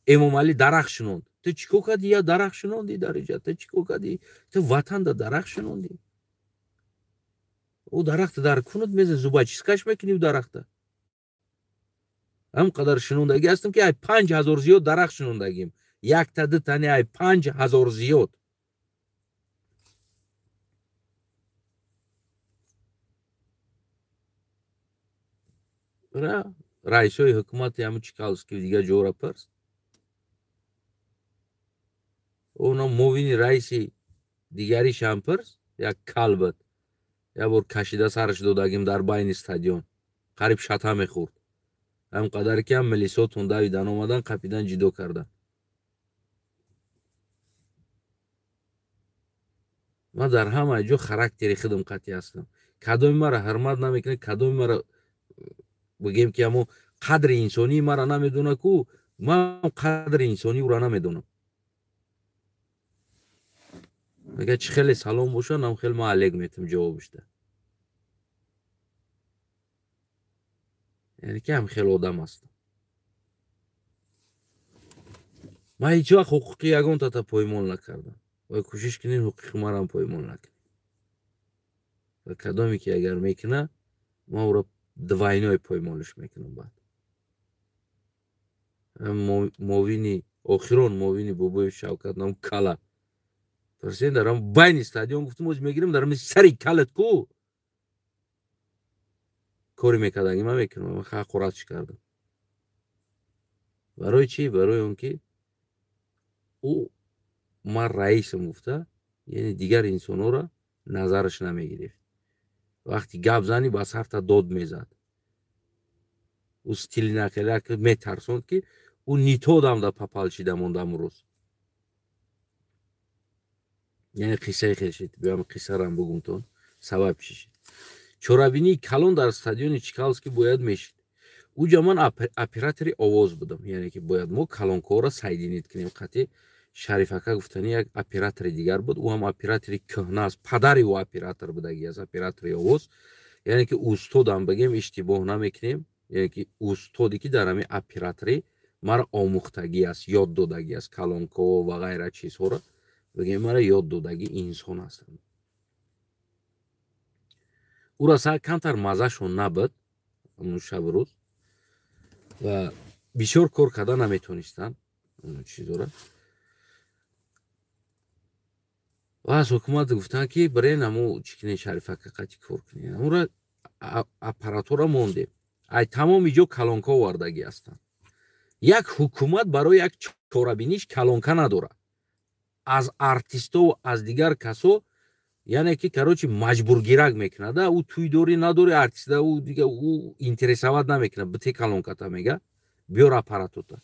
امام علی درخت شنوند. تو چیکو کدی یا درخت شنوندی در اینجا؟ تو چیکو کدی؟ تو وطن در درخت شنوندی؟ او درخت در کونت میزه زوبا چیزکش میکنی و درخت هم قدر شنوندگی هستم که ای 5000 زیاد درخت شنوندگیم. یک تا دو تنی ای 5000 زیاد. رئیس های حکومت همون چیکالسکی دیگه جورا پرس اونا مووینی رئیسی دیگریش هم پرس یک کلبت یا بور کشیده سرش دادگیم در بین استادیون قریب شتا میخورد. هم قدر که هم ملیسا توندویدن اومدن قپیدن جدو کردن. ما در همه جو خراکتری خودم قطعی هستم. کدومی مرا حرمت نمیکنه، کدومی مرا بگیم که همو قدر انسانی مرا نمیدونه کو من قدر انسانی او را نمیدونم. اگه چه خیلی سلام باشه نم خیلی ما علیک میتونم جوابش ده. یعنی که هم خیلی آدم هستم. ما هیچ وقت حقوقی یگان تا پایمال نکردم و کوشش کنین حقوق ما را هم پایمال نکنیم. و کدامی که اگر میکنه ما او را دوینای پایمالش میکنم. بعد موینی آخران موینی بابای شوکت نام کلا پرسین دارم بین استادیون گفتم موج میگیرم دارم سری کلت کو کاری میکردم من میکنم. من خیلی قرارش کردم برای چی؟ برای اون که او ما رئیسم گفته یعنی دیگر انسانو را نظرش نمیگیره. وقتی گپ زنی بس هفته داد میزد او ستیلی نکرده که میترسوند که او نیتودم در پپالشیده موندم روز. یعنی قصه خیلی شد بیام قصه را هم بگم تون سبب چی شد. چورابینی کلون در استادیون چیکالسکی باید میشد. او من اپراتوری آواز بودم. یعنی که باید ما کلونکو را سایدینیت کنیم. قطعی شریفکه گفتنی یک اپراتوری دیگر بود. او هم اپراتوری کهنه است. پدری او اپراتور بودگی از اپراتوری آواز. یعنی که استادم بگیم اشتباه نمیکنیم. یعنی که استادی که در همین اپراتوری مرا آموختگی است، یاد دادگی است، کلونکو و غیره چیزها را بگیم مرا یاد دادگی انسان هستند. او را سر کمتر مزهشون نبود اون شب روز و بسیار کار کردن نمیتونستن اون چیزا را. و از حکومت گفتن که برای نمو چکنی شریفک قطعی کار کنید. اون را اپراتور را موندیم. ای تمام اینجا کلانکا وردگی هستند. як ҳукумат барои як чорабиниш калонка надорад аз артисту аз дигар касо яъне ки карочи маҷбургирак мекунада ӯ тӯйдорӣ надори артиста ӯ дига ӯ интересават намекунад бите калонката мега биёр аппаратота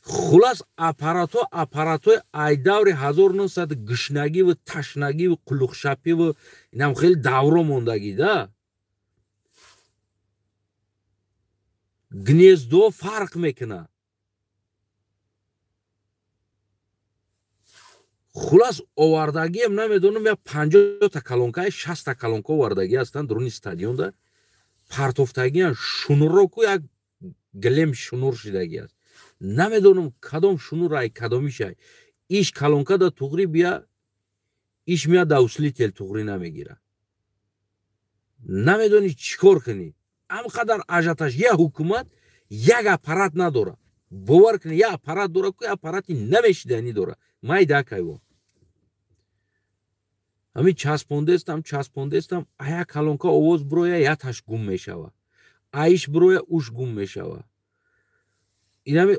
хулас аппаратои айдаври 1900 гишнагиву ташнагиву қулуқшапиву инам хеле давро мондагида гнездо фарқ мекунад хулас овардагиам намедонам я 50 та калонка 60 та калонка овардаги ҳастанд дуруни стадионда партофтагиан шунурроку як гилем шунур шидаги аст намедонам кадом шунурай кадомишай иш калонкада туғри бия иш мия да услител туғри намегира намедони чӣ кор кунӣ ҳамқадар ажиотаж я ҳукумат як аппарат надора бовар кунӣ я аппарат дора ку аппарати намешиданӣ дора майдакайво ҳамин часпондестам ая калонка овоз бироя яташ гум мешава аиш бироя уш гум мешава инами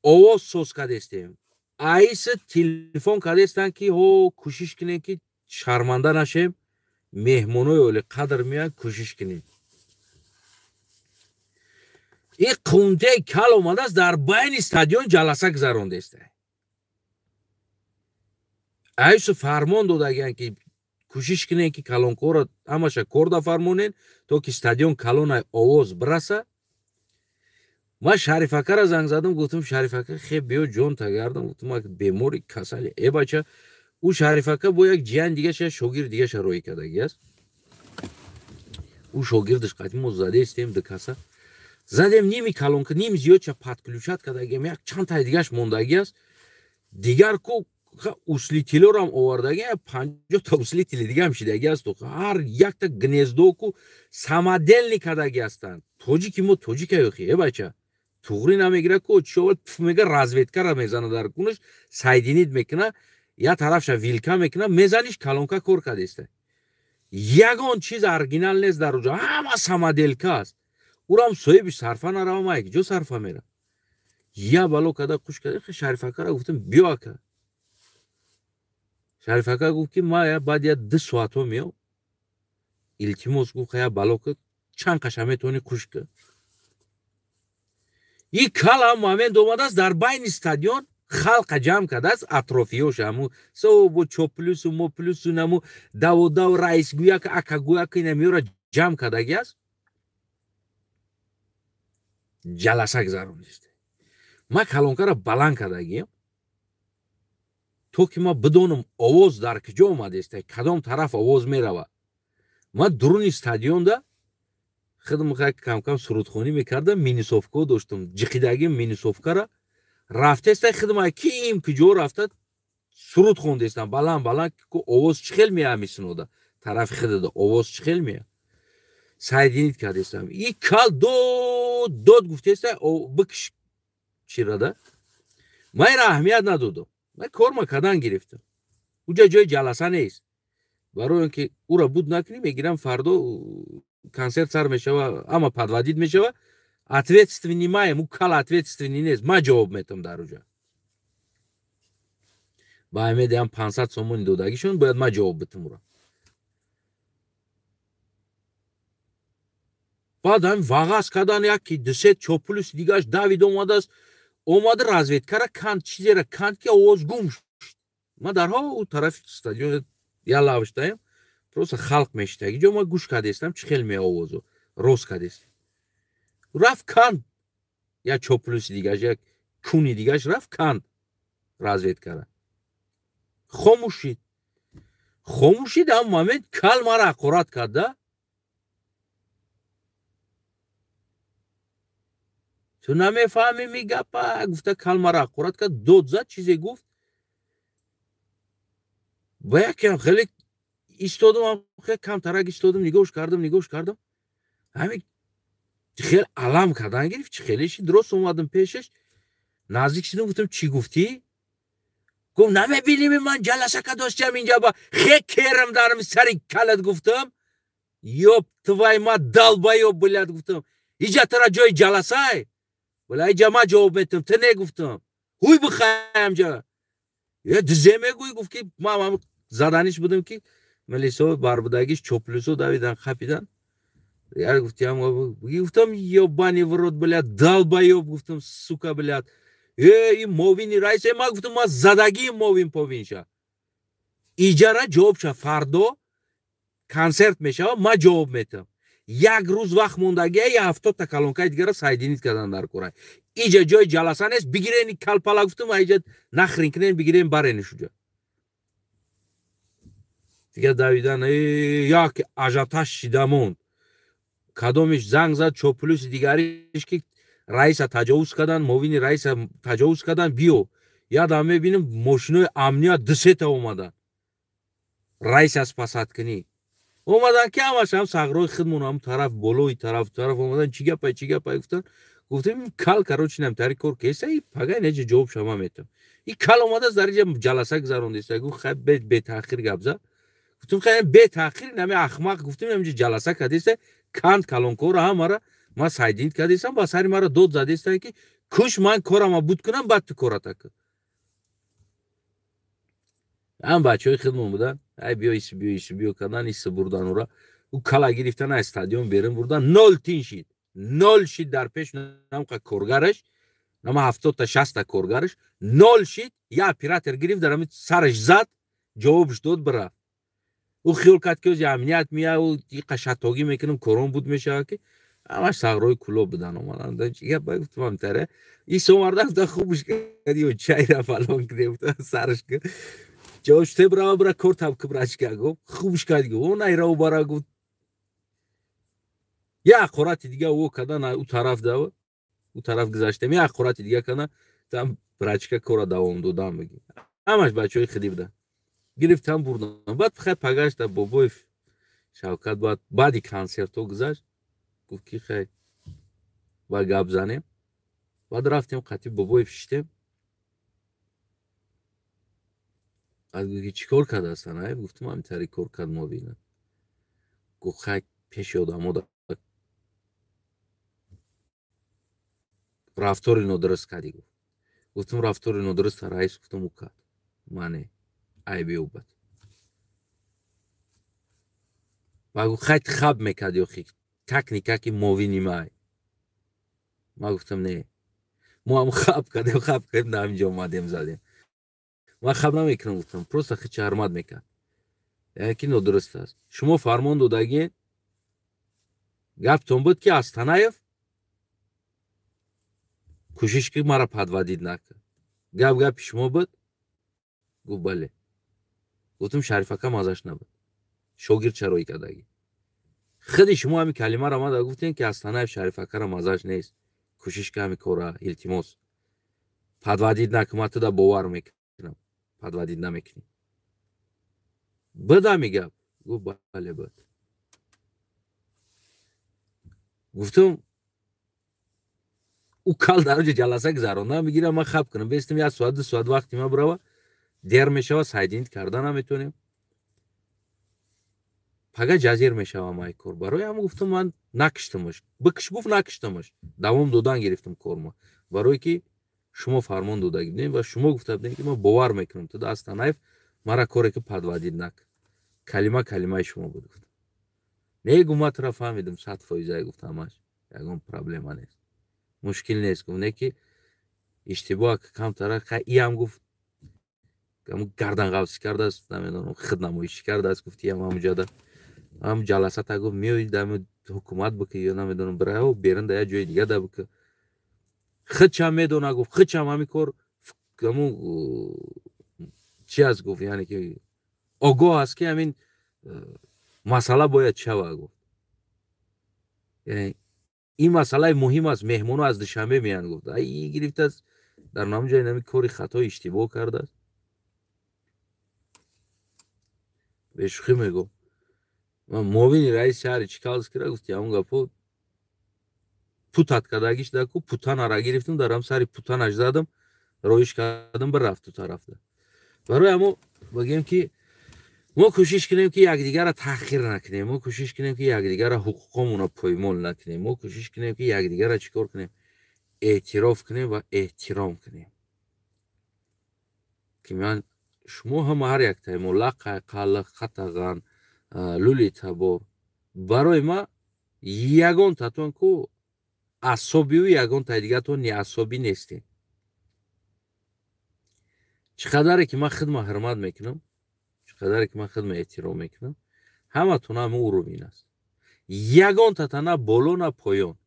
овоз соз кадестем аис телефон кадестан ки ҳо кӯшиш кунем ки шарманда нашем меҳмонои оли қадр меянд кӯшиш кунем ин қумтаи кал омадааст дар байни стадион ҷаласа гузарондеста аису фармон додагиянд ки кӯшиш кунем ки калонкоро ҳамаша кор да фармонен то ки стадион калонай овоз бираса ман шарифакара занг задам гуфтам шарифака хе биё ҷон тагардам гуфтам бемори касали бача ӯ шарифака бо як ҷиян дигаша шогирд дигаша роӣ кардаги аст ӯ шогирдаш қадим мо задестем дикаса задем ними калонка ним зиёдша подключат кардагиам як чандтаи дигаш мондаги аст дигар ку услитилорам овардаги 50 та услитили дигам шидаги аст ҳар якта гнездоку самоделни кардаги ҳастанд тоҷики мо тоҷикаёхи бача туғри намегира ку чиовал мега разведкара мезана дар кунаш сайдинид мекуна я тарафша вилка мекуна мезаниш калонка кор кадеста ягон чиз оригинал нест дар уҷо ҳама самоделка аст урам соҳиби сарфа наравамай ки ҷо сарфа мера я бало када қуш када шарифакара гуфтам биё ака шарифака гуфт ки ма баъд я 2 соато меям илтимос гуфт я бало ка чанд қаша метавонӣ қуш ка ин кала момент омадааст дар байни стадион халқа ҷамъ кардааст атрофиёша ҳаму собу чоплюсу моплюсу наму даводав раисгӯяка акагӯяка ина меёра ҷамъ кардаги аст ҷаласа гузаронист ман калонкара баланд кардагиам то ки ман бидонам овоз дар куҷо омадест кадом тараф овоз мерава ман дуруни стадионда хидмха камкам сурудхонӣ мекардам минисовка доштам ҷиқидаги минисовкара рафтеста хидма ким куҷо рафта суруд хондестам баланд ку овоз чӣ хел меа мисинода тарафи хидада овоз чӣ хел меа сайдинид кардестам и кал дод гуфтеста бикш чирада ман ира аҳамият надодам ман корма кардан гирифтам уҷа ҷои ҷаласа нест барои он ки ура буд накунӣ мегирам фардо консерт сар мешава ама подводид мешава ответственни маем ӯ кал ответственни нест ман ҷавоб метам дар уҷа ба ҳамедиам 500 сомони додагишон бояд ман ҷавоб битам ура баъд ҳамин вағаз кардан яки дусет чоплюс дигаш давид омадааст омада разведкара канд чизера канд ки овоз гум шуд ман дарҳол ӯ тарафи стадион я лавштаем просто халқ мешитаги ҷо ман гӯш кардестам чӣ хел меа овозо рост кардестам рафт канд як чоплюси дигаш як куни дигаш рафт канд разведкара хомӯшид ҳам момент кал мара ҳақорат карда ту намефаҳми ми гапа гуфта кал мара ҳақорат кард дод зад чизе гуфт ба якам хеле истодам камтарак истодам нигоҳш кардам ҳамин хел алам кардан гирифт чӣ хелеши дурост омадам пешаш наздик шидам гуфтам чӣ гуфтӣ гуфт намебиними ман ҷаласака доштам инҷа ба хе керам дарм сари калат гуфтам ёб твой ма далбаёб блядь гуфтам инҷа тара ҷои ҷаласае ولی جمع جواب میتم تو نگفتم هوی بخوایم جا یه دزمه گوی گفت که ما زدنش بودم که ملیسا باربودگیش چوپلوسو دویدن خپیدن یار گفتم یا بانی ورود بلد دال بایوب گفتم سوکا بلد این موینی رئیس ما گفتم ما زدگی موین پوینشا ایجاره جواب شد فردا کنسرت میشه ما جواب میتم یک روز وقت موندگی یا 70 تا کلونکای دیگه را سایدینیت کردن در کره ایجا جای جلسه نیست بگیرین کلپالا گفتم ایجا نخرین کنین بگیرین برینش اونجا دیگه دویدن یک اجاتاش شیدمون کدومش زنگ زد چوپلوس دیگریش که رئیس تجاوز کردن موین رئیس تجاوز کردن بیو یادم میبینم ماشینای امنیت دسه تا اومدن رئیس از پاسات کنی اومدن که هم ساغروی خودمون هم طرف بلوی طرف اومدن چی گپای گفتم کال کاروچ نم تاری کور کیسه ای پگای نجه جواب شما میتم این کال اومده از درجه جلسه گذروند است گفت خب به تاخیر گبزا گفتم خیلی به تاخیر نمی احمق گفتم نمیشه جلسه کردیسه کاند کالونکور همارا ما سایدین کردیسم با سری مرا دود زده است که کش من کارم بود کنم بعد تو کارا تک هم بچهای خودمون بودن ای بیو کردن ایست بردن اورا او کلا گرفتن استادیوم بیرون بردن 0 تین شید 0 شید در پیش نم که کورگارش نم 70 تا 60 تا کورگارش 0 شید یا اپراتور گرفت درم سرش زد جوابش داد بره او خیال کرد که از امنیت میاد و قشاتوگی میکنم کرون بود میشه که همش ساغروی کلوب بدن اومدن دیگه گفتم تره این سومردن خوبش کردی و چای را فلان گرفت سرش که جوش ته برا کورت هم کبرش که گفت خوبش کردی گفت اون ایرو برا گفت یا قرات دیگه او کدن او طرف داو او طرف گذاشتم یا قرات دیگه کنه تام برچکا کورا دوام دادم میگی همش بچهای خدی بودن گرفتم بردم بعد خیلی پگاش تا بابای شوکت بعدی کنسرتو گذاشت گفت کی خیلی با گپ زنیم بعد رفتیم قطعی بابای فشتیم از گفت چیکار کرده هستن گفتم همین طریق کار کرد ما بینم گفت خیلی پیش آدم رفتار اینو درست کردی گفتم رفتار اینو درست رئیس گفتم او کرد منه ای بیو بد و گفت خیلی خب میکردی و خیلی تکنیکا که موینی ما گفتم نه ما هم خب کردیم نه همینجا اومدیم زدیم ما خب نمیکنم گفتم پروسا خیلی چهرمد میکرد یکی اینو درست است شما فرمان دادگین گفتم بود که استانایف کوشش که مرا پدودید نکرد گپ شما بود گفت بله گفتم شریفکه مازش نبود شاگرد چرایی کردگی خیلی شما همین کلمه را آمد گفتین که استانایف شریفکه را مازش نیست کوشش که همین کارا التماس پدودید نکم تو دا باور میکنم پدودید نمیکنی بده میگم گفت بله بود گفتم او کال در جلسه گذروندم میگیرم من خب کنم بیستم یا ساعت وقتی ما برو دیر میشه سایدینت کردن هم میتونیم پگه جزیر میشه ما کار برای هم گفتم من نکشتمش بکش گفت نکشتمش دوام دادن گرفتم کارما برای که شما فرمان داده گفتین و شما گفته بودین که من باور میکنم تو دست نایف مرا کاری که پدودید نک کلمه شما بود گفتم نه گفت ما تو را فهمیدم 100% گفتم همش یکم پرابلم نیست مشکل نیست گفت نه که اشتباه که کم طرف ای هم گفت که گردن قبض کرده است نمیدونم خدمتش کرده است گفتی همونجا ده هم جلسه تا گفت میوید دم حکومت بکی یا نمیدونم برای او بیرون ده جای دیگه ده بک خودشم میدونه گفت خودشم همین کار کمو چی از گفت یعنی که آگاه است که همین مسئله باید شوه گفت یعنی این مسئله مهم است مهمونو از دوشنبه میان گفت ای گرفت از در نام جای نمی کاری خطا اشتباه کرده است بشخی میگم من موینی رئیس شهر چیکالز کرده گفتی همون گفت پوتات کردگیش ده کو پوتان را گرفتم درم سری پوتانش زدم رویش کردم بر رفت تو طرف ده برای همو بگیم که ما کوشش کنیم که یکدیگر را تحقیر نکنیم ما کوشش کنیم که یکدیگر را حقوقمون را پایمال نکنیم ما کوشش کنیم که یکدیگر را چیکار کنیم اعتراف کنیم و احترام کنیم که من شما هم هر یک تایمو لقه قلق خطغان لولی تبار برای ما یگان تاتون کو عصبی و یگان تا دیگه تو نی عصبی نیستین چقدر که من خدمت حرمت میکنم چقدر که من خدمت احترام میکنم همه تون هم او رو بین است یگان تا نه بالا نه پایان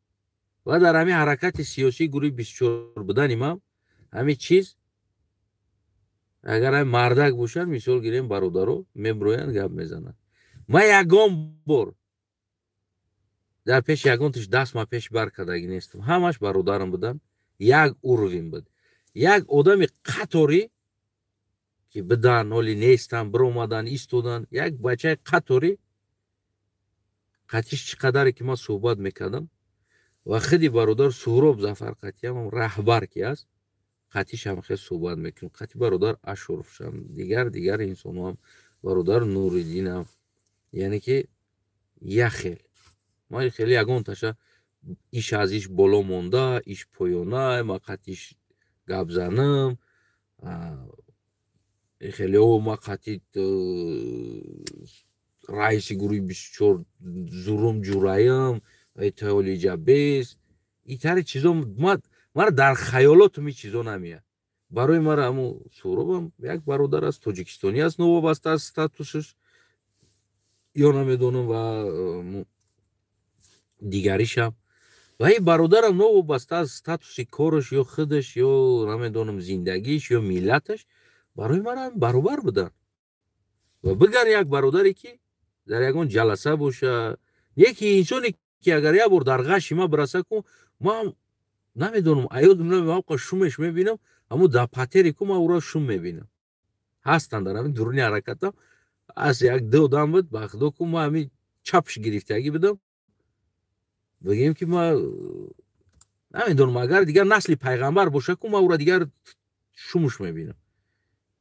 و در همین حرکت سیاسی گروه 24 بودنیم هم همین چیز اگر هم مردک باشن مثال گیریم برادرو میبروین گپ میزنن ما یگان بار در پیش یگانتش دست ما پیش برکردگی نیستم همش برادرم بودن یک اوروین بود یک آدم قطاری که بدن حالی نیستن بر اومدن ایستودن یک بچه قطاری قطیش چقدر که ما صحبت میکردم و خیلی برادر سهراب زفر قطی هم رهبر که است قطیش هم خیلی صحبت میکنم قطی برادر اشرف شم دیگر انسان هم برادر نوردین هم یعنی که یخیل ما خیلی یگان تاشه ایش از ایش بالا مونده ایش پایانه ما قطیش گپ زنم خیلی او ما قطی رئیس گروه 24 زورم جورایم ایتالی جبیس این طور چیزا ما در خیالات می چیزا نمیاد برای ما همو سهراب یک برادر از تاجیکستانی است نوابسته از استاتوسش یا نمیدونم و دیگریش هم و این برادرم نوابسته از استاتوس کارش یا خودش یا نمیدونم زندگیش یا ملتش برای من هم برابر بودن و بگر یک برادری که در یگان جلسه باشه یکی انسانی که اگر یک بار در غش ما برسه کن ما نمیدونم ایادم نمیدونم شومش میبینم اما در پتری که ما او را شوم میبینم هستن در همین درونی حرکت هم از یک دو دام بود بخدا که ما همین چپش گرفتگی بدم بگیم که ما نمیدونم اگر دیگر نسل پیغمبر باشه که ما او را دیگر شومش میبینم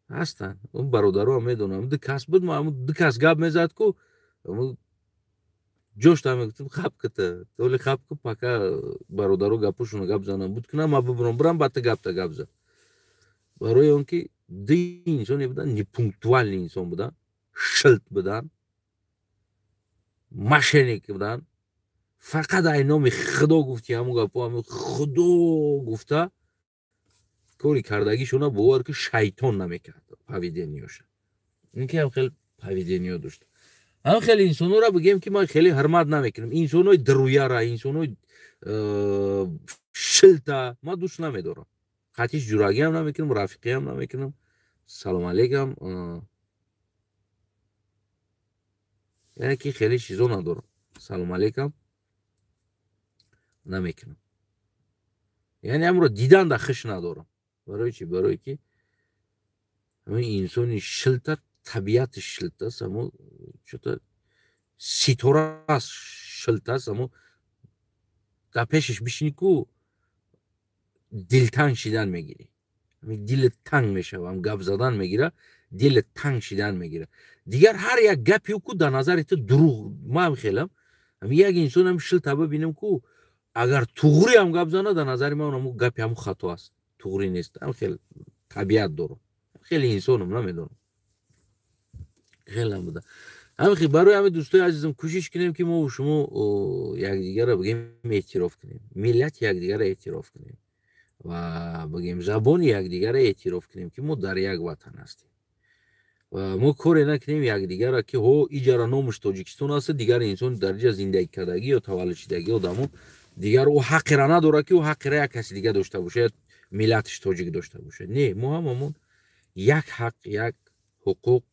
هستن اون برادرها میدونم دو کس بود ما دو کس گپ میزد که جوش تا میگفتم خب کته تولی خب که پاکا برادرها گپشون گپ زنم بود که نه ما برم بعد گپ تا گپ زد برای اون که دی انسانی بودن نیپونکتوال انسان بودن شلت بودن ماشینیک بودن فقط اینام خدا گفتی همون گپا همون خدا گفته کاری کردگیشون باور که شیطان نمیکرد پویدنیاش این که هم خیلی پویدنیا داشت هم خیلی انسانو را بگیم که ما خیلی حرمت نمیکنیم انسانوی درویه را انسانوی شلتا ما دوست نمیدارم خطیش جورگی هم نمیکنم رفیقی هم نمیکنم سلام علیکم یعنی که خیلی چیزا ندارم سلام علیکم نمیکنم یعنی هم رو دیدن در خش ندارم برای چی؟ برای که همین انسانی شلتا طبیعت شلتا است اما چطور ستاره است شلتا است اما در پیشش بشینی که دلتنگ شدن میگیری دل تنگ میشه هم گپ زدن میگیره دل تنگ شدن میگیره دیگر هر یک گپی که در نظر تو دروغ ما هم خیلم هم یک انسان هم شلتا ببینم که اگر توغری هم گپ زنه در نظر من اونم گپی هم خطا است توغری نیست هم خیلی طبیعت دارم خیلی انسانم نمیدونم خیلی هم بوده همین برای همه دوستای عزیزم کوشش کنیم که ما و شما یکدیگر رو بگیم اعتراف کنیم ملت یکدیگر رو اعتراف کنیم و بگیم زبان یکدیگر رو اعتراف کنیم که ما در یک وطن هستیم و ما کاری نکنیم یکدیگر را که هو ایجارا نامش تاجیکستان است دیگر انسان درجه زندگی کردگی یا تولد شدگی آدمو دیگر او حق را نداره که او حق را یک کسی دیگه داشته باشه ملتش تاجیک داشته باشه نه ما هممون یک حق یک حقوق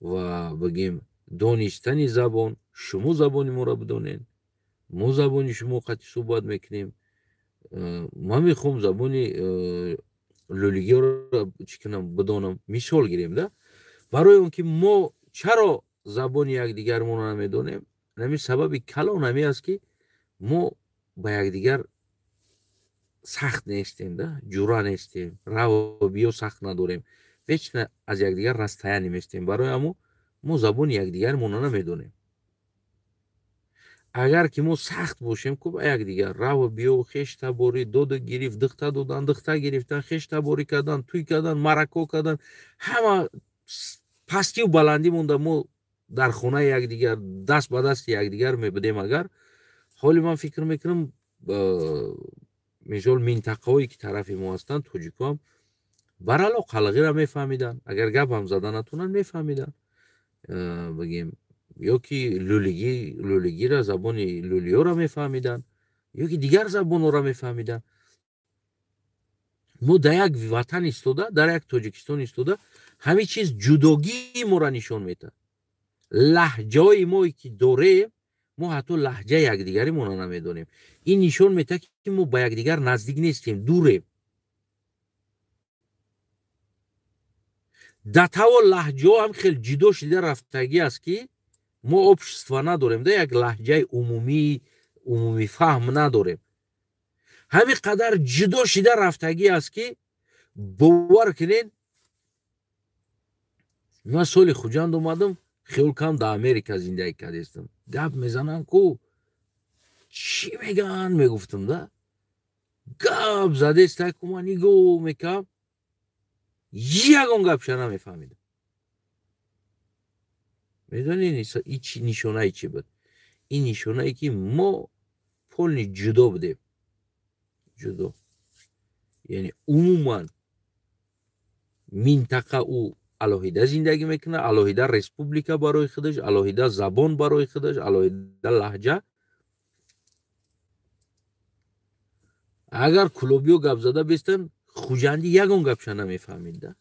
و بگیم دانستن زبان شما زبانی ما را بدانین ما زبانی شما قطعی صحبت میکنیم ما میخوام زبانی لولیگی را چکنم بدانم مثال گیریم ده برای اون که ما چرا زبان یک دیگر ما نمیدونیم نمی سبب کلان همی است که ما با یک دیگر سخت نیستیم ده جورا نیستیم روابی سخت نداریم هیچ از یک دیگر رستایه نمیستیم برای همو ما زبان یک دیگر ما نمیدونیم اگر که ما سخت باشیم که با یکدیگر رو بیو خش تباری دود گرفت دختا دودن دختا گرفتن خش تباری کردن توی کردن مرکو کردن همه پستی و بلندی مونده ما در خونه یکدیگر دست به دست یکدیگر میبودیم. اگر حالی من فکر میکنم مثال منطقه‌ای که طرف ما هستند توجیکو هم برالو خلقی را میفهمیدن، اگر گپ هم زدن نتونن میفهمیدن. بگیم یا که لولگی را زبان لولیو را میفهمیدن یا که دیگر زبان را میفهمیدن. ما در یک وطن ایستاده، در یک تاجیکستان ایستاده همه چیز جداگی ما را نشان میده. لهجه ما که داریم ما حتی لهجه یکدیگری ما را نمیدونیم. این نشان میده که ما با یکدیگر نزدیک نیستیم، دوریم. در تو لهجه هم خیلی جدا شده رفتگی است که ما общество نداریم، در یک لهجه عمومی فهم نداریم. همین قدر جدا شده رفتگی است که باور کنین من سال خوجند اومدم خیلی کم در امریکا زندگی کردم. گپ میزنم کو چی میگن میگفتم ده گپ زده است که من نگاه میکنم یکون گپش نمیفهمیدم. میدونین این نشانه ای چی بود؟ این نشانه ای که ما پولنی جدا بودیم. جدا یعنی عموما منطقه او علاهیده زندگی میکنه، علاهیده ریسپوبلیکا برای خودش، علاهیده زبان برای خودش، علاهیده لهجه. اگر کلوبیو گپ زده بیستن خوجندی یکون گپش نمیفهمیده.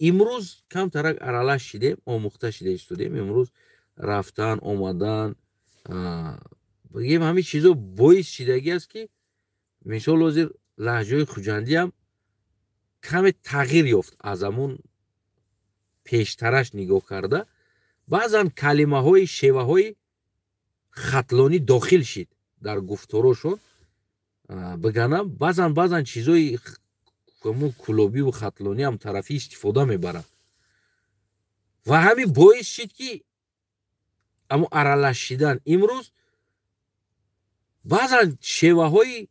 امروز کم ترک ارالش شدیم، آموخته شده استودیم. امروز رفتن آمدن بگیم همین چیزا باعث شدگی است که مثال حاضر لهجه خوجندی هم کم تغییر یافت. از همون پیشترش نگاه کرده بعضا کلمه های شیوه های خطلانی داخل شد در گفتارشون. بگنم بعضا چیزای کلوبی و خطلانی هم طرفی استفاده میبرن و همین باعث شد که اما ارالش شدن امروز بعضا شیوه های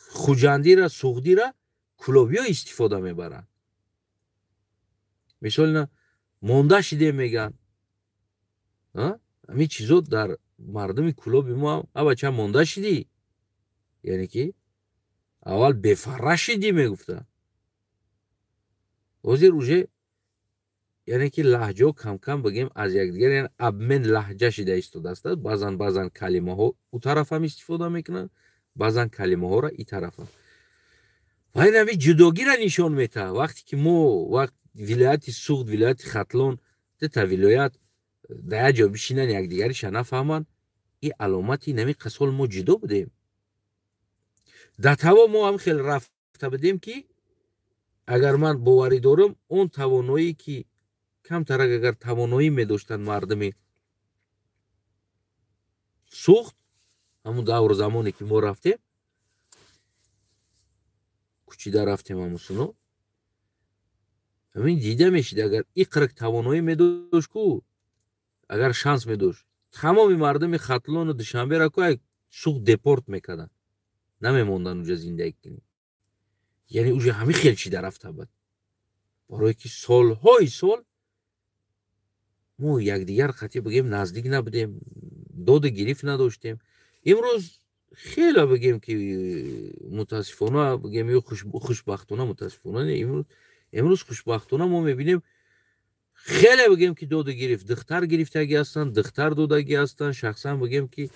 خوجندی را سوغدی را کلوبی ها استفاده میبرن. مثلا مونده شده میگن همین چیزا در مردم کلوبی ما بچه مونده شدی، یعنی که اول بفره شدی میگفتن. اوزه یعنی که لهجه کم کم بگیم از یکدیگر یعنی ابمن لهجه شده ایستاده است. بعضا کلمه ها او طرف هم استفاده میکنن، بعضا کلمه ها را این طرف هم. و این همین جداگی را نشان میده. وقتی که ما ولایت سوغد ولایت خطلان تا ولایت در جا بشینن یکدیگرش نفهمن، این علامتی نمی قسال ما جدا بودیم. در توا ما هم خیلی رفته بدیم که اگر من باوری دارم اون توانایی که کم ترک اگر توانایی می داشتن مردم سوخت همون دور زمانی که ما رفتیم کوچیده رفتیم همونسونو همین دیده میشید اگر این قرق توانایی می داشت کو اگر شانس می داشت تمام مردم خطلان و دوشنبه را که سوخت دپورت میکردن نمیموندن اونجا زندگی کنی. یعنی اونجا همین خیلی چی رفته بود برای که سالهای سال ما یکدیگر خطی بگیم نزدیک نبودیم، داد گریف نداشتیم. امروز خیلی بگیم که متاسفانه بگیم یا خوشبختانه متاسفانه امروز خوشبختانه ما میبینیم خیلی بگیم که داد گریف دختر گرفتگی هستن، دختر دادگی هستن. شخصا بگیم که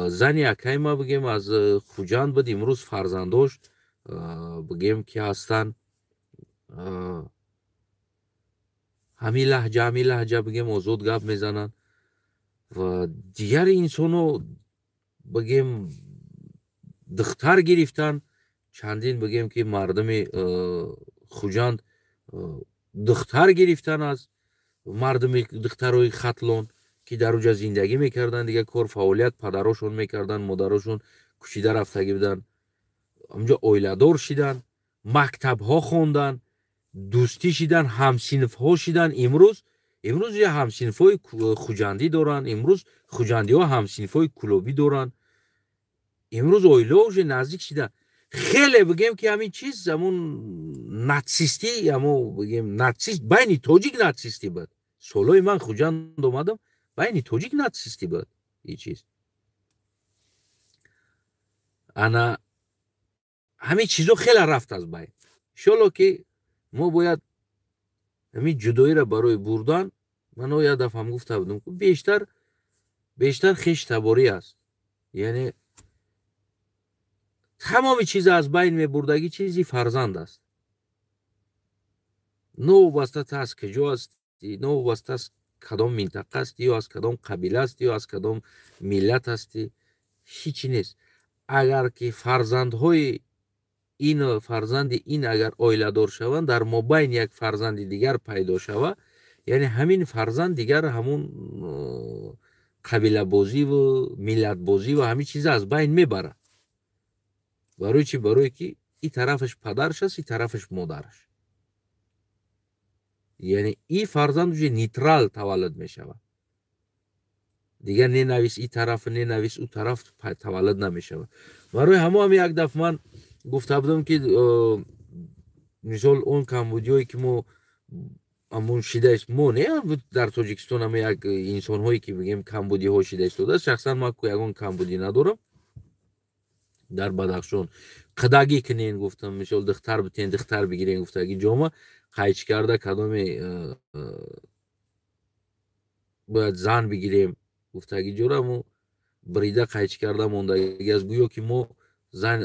زن یکی ما بگیم از خوجند بود امروز فرزنداش بگیم که هستن همین لهجه بگیم آزاد گپ میزنن و دیگر انسانو بگیم دختر گرفتن. چندین بگیم که مردم خوجند دختر گرفتن از مردم دخترای خطلان که در اونجا زندگی میکردن، دیگه کار فعالیت پدراشون میکردن، مادراشون کشیده رفتگی بودن، اونجا اویلادار شدن، مکتب ها خوندن، دوستی شدن، همسینف ها شدن. امروز امروز یه همسینفای خوجندی دارن، امروز خوجندی ها همسینفای کلوبی دارن، امروز اویلوژ نزدیک شده. خیلی بگیم که همین چیز همون ناتسیستی، همون بگیم ناتسیست بین توجیک ناتسیستی بود. سولوی من خوجند اومدم بین توجیک ناتسیستی بود این چیز. انا همین چیزو خیلی رفت از بین. شلو که ما باید همین جدایی را برای بردن، من یه دفعه هم گفته بودم که بیشتر خیش تباری است. یعنی تمام چیز از بین میبردگی چیزی فرزند است. نو واسطه است کجا است، نو واسطه است کدام منطقه است، یا از کدام قبیله است، یا از کدام ملت است، هیچی نیست. اگر که فرزندهای فرزند این اگر اویله دار شوند، در مابین یک فرزند دیگر پیدا شود، یعنی همین فرزند دیگر همون قبیله بازی و ملت بازی و همین چیز از بین میبره. برای چی؟ برای که این طرفش پدرش است، این طرفش مادرش. یعنی این فرزند вже نیترال تولد میشود. دیگر نه نویس این طرف نه نویس اون طرف تولد نمیشود. برای هم یک دفعه من گفته بودم که مثال اون کمبودیایی که ما همون شیده است، ما نه در تاجیکستان هم یک انسان هایی که بگیم کمبودی ها شیده است. شخصا ما یکون کمبودی ندارم. در بدخشان قداگی کنین گفتم، مثال دختر بتین دختر بگیرین، گفته اگه جامعه قایچ کرده کدام باید زن بگیریم، گفته اگه جورمو بریده قایچ کرده موندگی از گویا که ما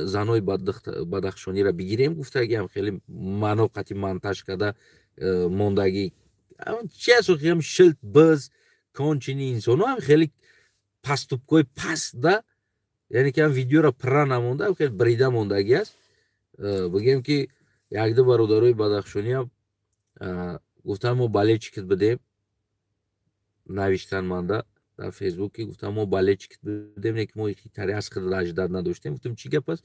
زنای بدخشانی را بگیریم، گفته اگه هم خیلی منو قطعی منتش کرده موندگی چی هست که هم شلت بز کن چینی انسانو هم خیلی پستوبکوی پست ده، یعنی که هم ویدیو را پرا نمونده، خیلی بریده موندگی است. بگیم که یک دو برادرای بدخشانی هم گفتم ما باله چیکت بدیم، نوشتن مانده در فیسبوکی، گفتم ما باله چیکت بدیم، نه که ما تری از خود اجداد نداشتیم. گفتم چی گپ است؟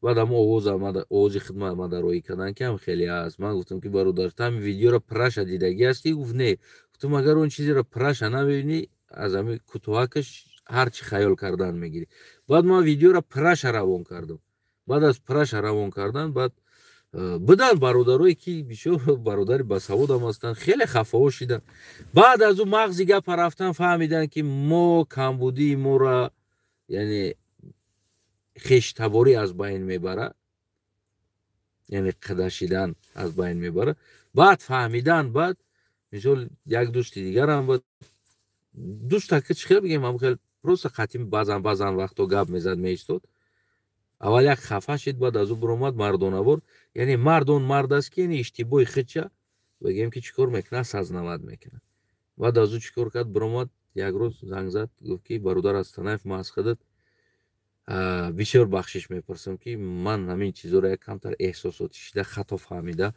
بعد هم آواز خدمت ما در روی کردن که هم خیلی است. من گفتم که برادر تا همین ویدیو را پرش دیدگی هستی؟ گفت نه. گفتم اگر اون چیزی را پرش نبینی از همین کتوهکش هر چی خیال کردن میگیری. بعد ما ویدیو را پرش روان کردم. بعد از پرش روان کردن بعد بدن برادرایی که بیشو برادر بسواد هم هستن خیلی خفه شدن. بعد از اون مغزی گپ رفتن فهمیدن که ما کمبودی ما را یعنی خیش تباری از بین میبره، یعنی قدشیدن از بین میبره. بعد فهمیدن، بعد مثال یک دوستی دیگر هم بود، دوست که چخیل بگیم هم خیلی پروست قطیم بازن وقتا گپ میزد میستود. اول یک خفه شد، بعد از او برآمد مردانه بر، یعنی مردون مرد است که یعنی اشتباهی خودشه بگیم که چیکار میکنه سرزنود میکنه. بعد از او چیکار کرد؟ برآمد یک روز زنگ زد گفت که برادر از تنایف ما از خودت بسیار بخشش میپرسم که من همین چیزا را یک کمتر احساساتی شده خطا فهمیده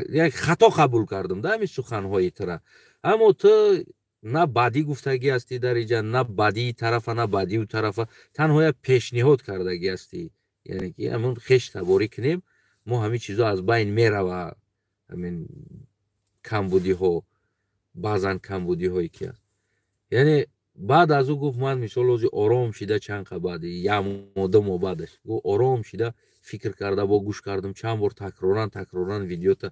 یک خطا قبول کردم در همین سخنهای تره، اما تو نه بدی گفتگی هستی در اینجا، نه بدی طرف نه بدی اون طرف، تنها پیشنهاد کردگی هستی. یعنی که همون خش تباری کنیم ما همین چیزا از بین میره. همین کمبودی ها بعضا کمبودی هایی که هست. یعنی بعد از او گفت من مثال روزی آرام شده چند بعد یه مدام بعدش گفت آرام شده فکر کرده با گوش کردم چند بار تکرارن ویدیو تا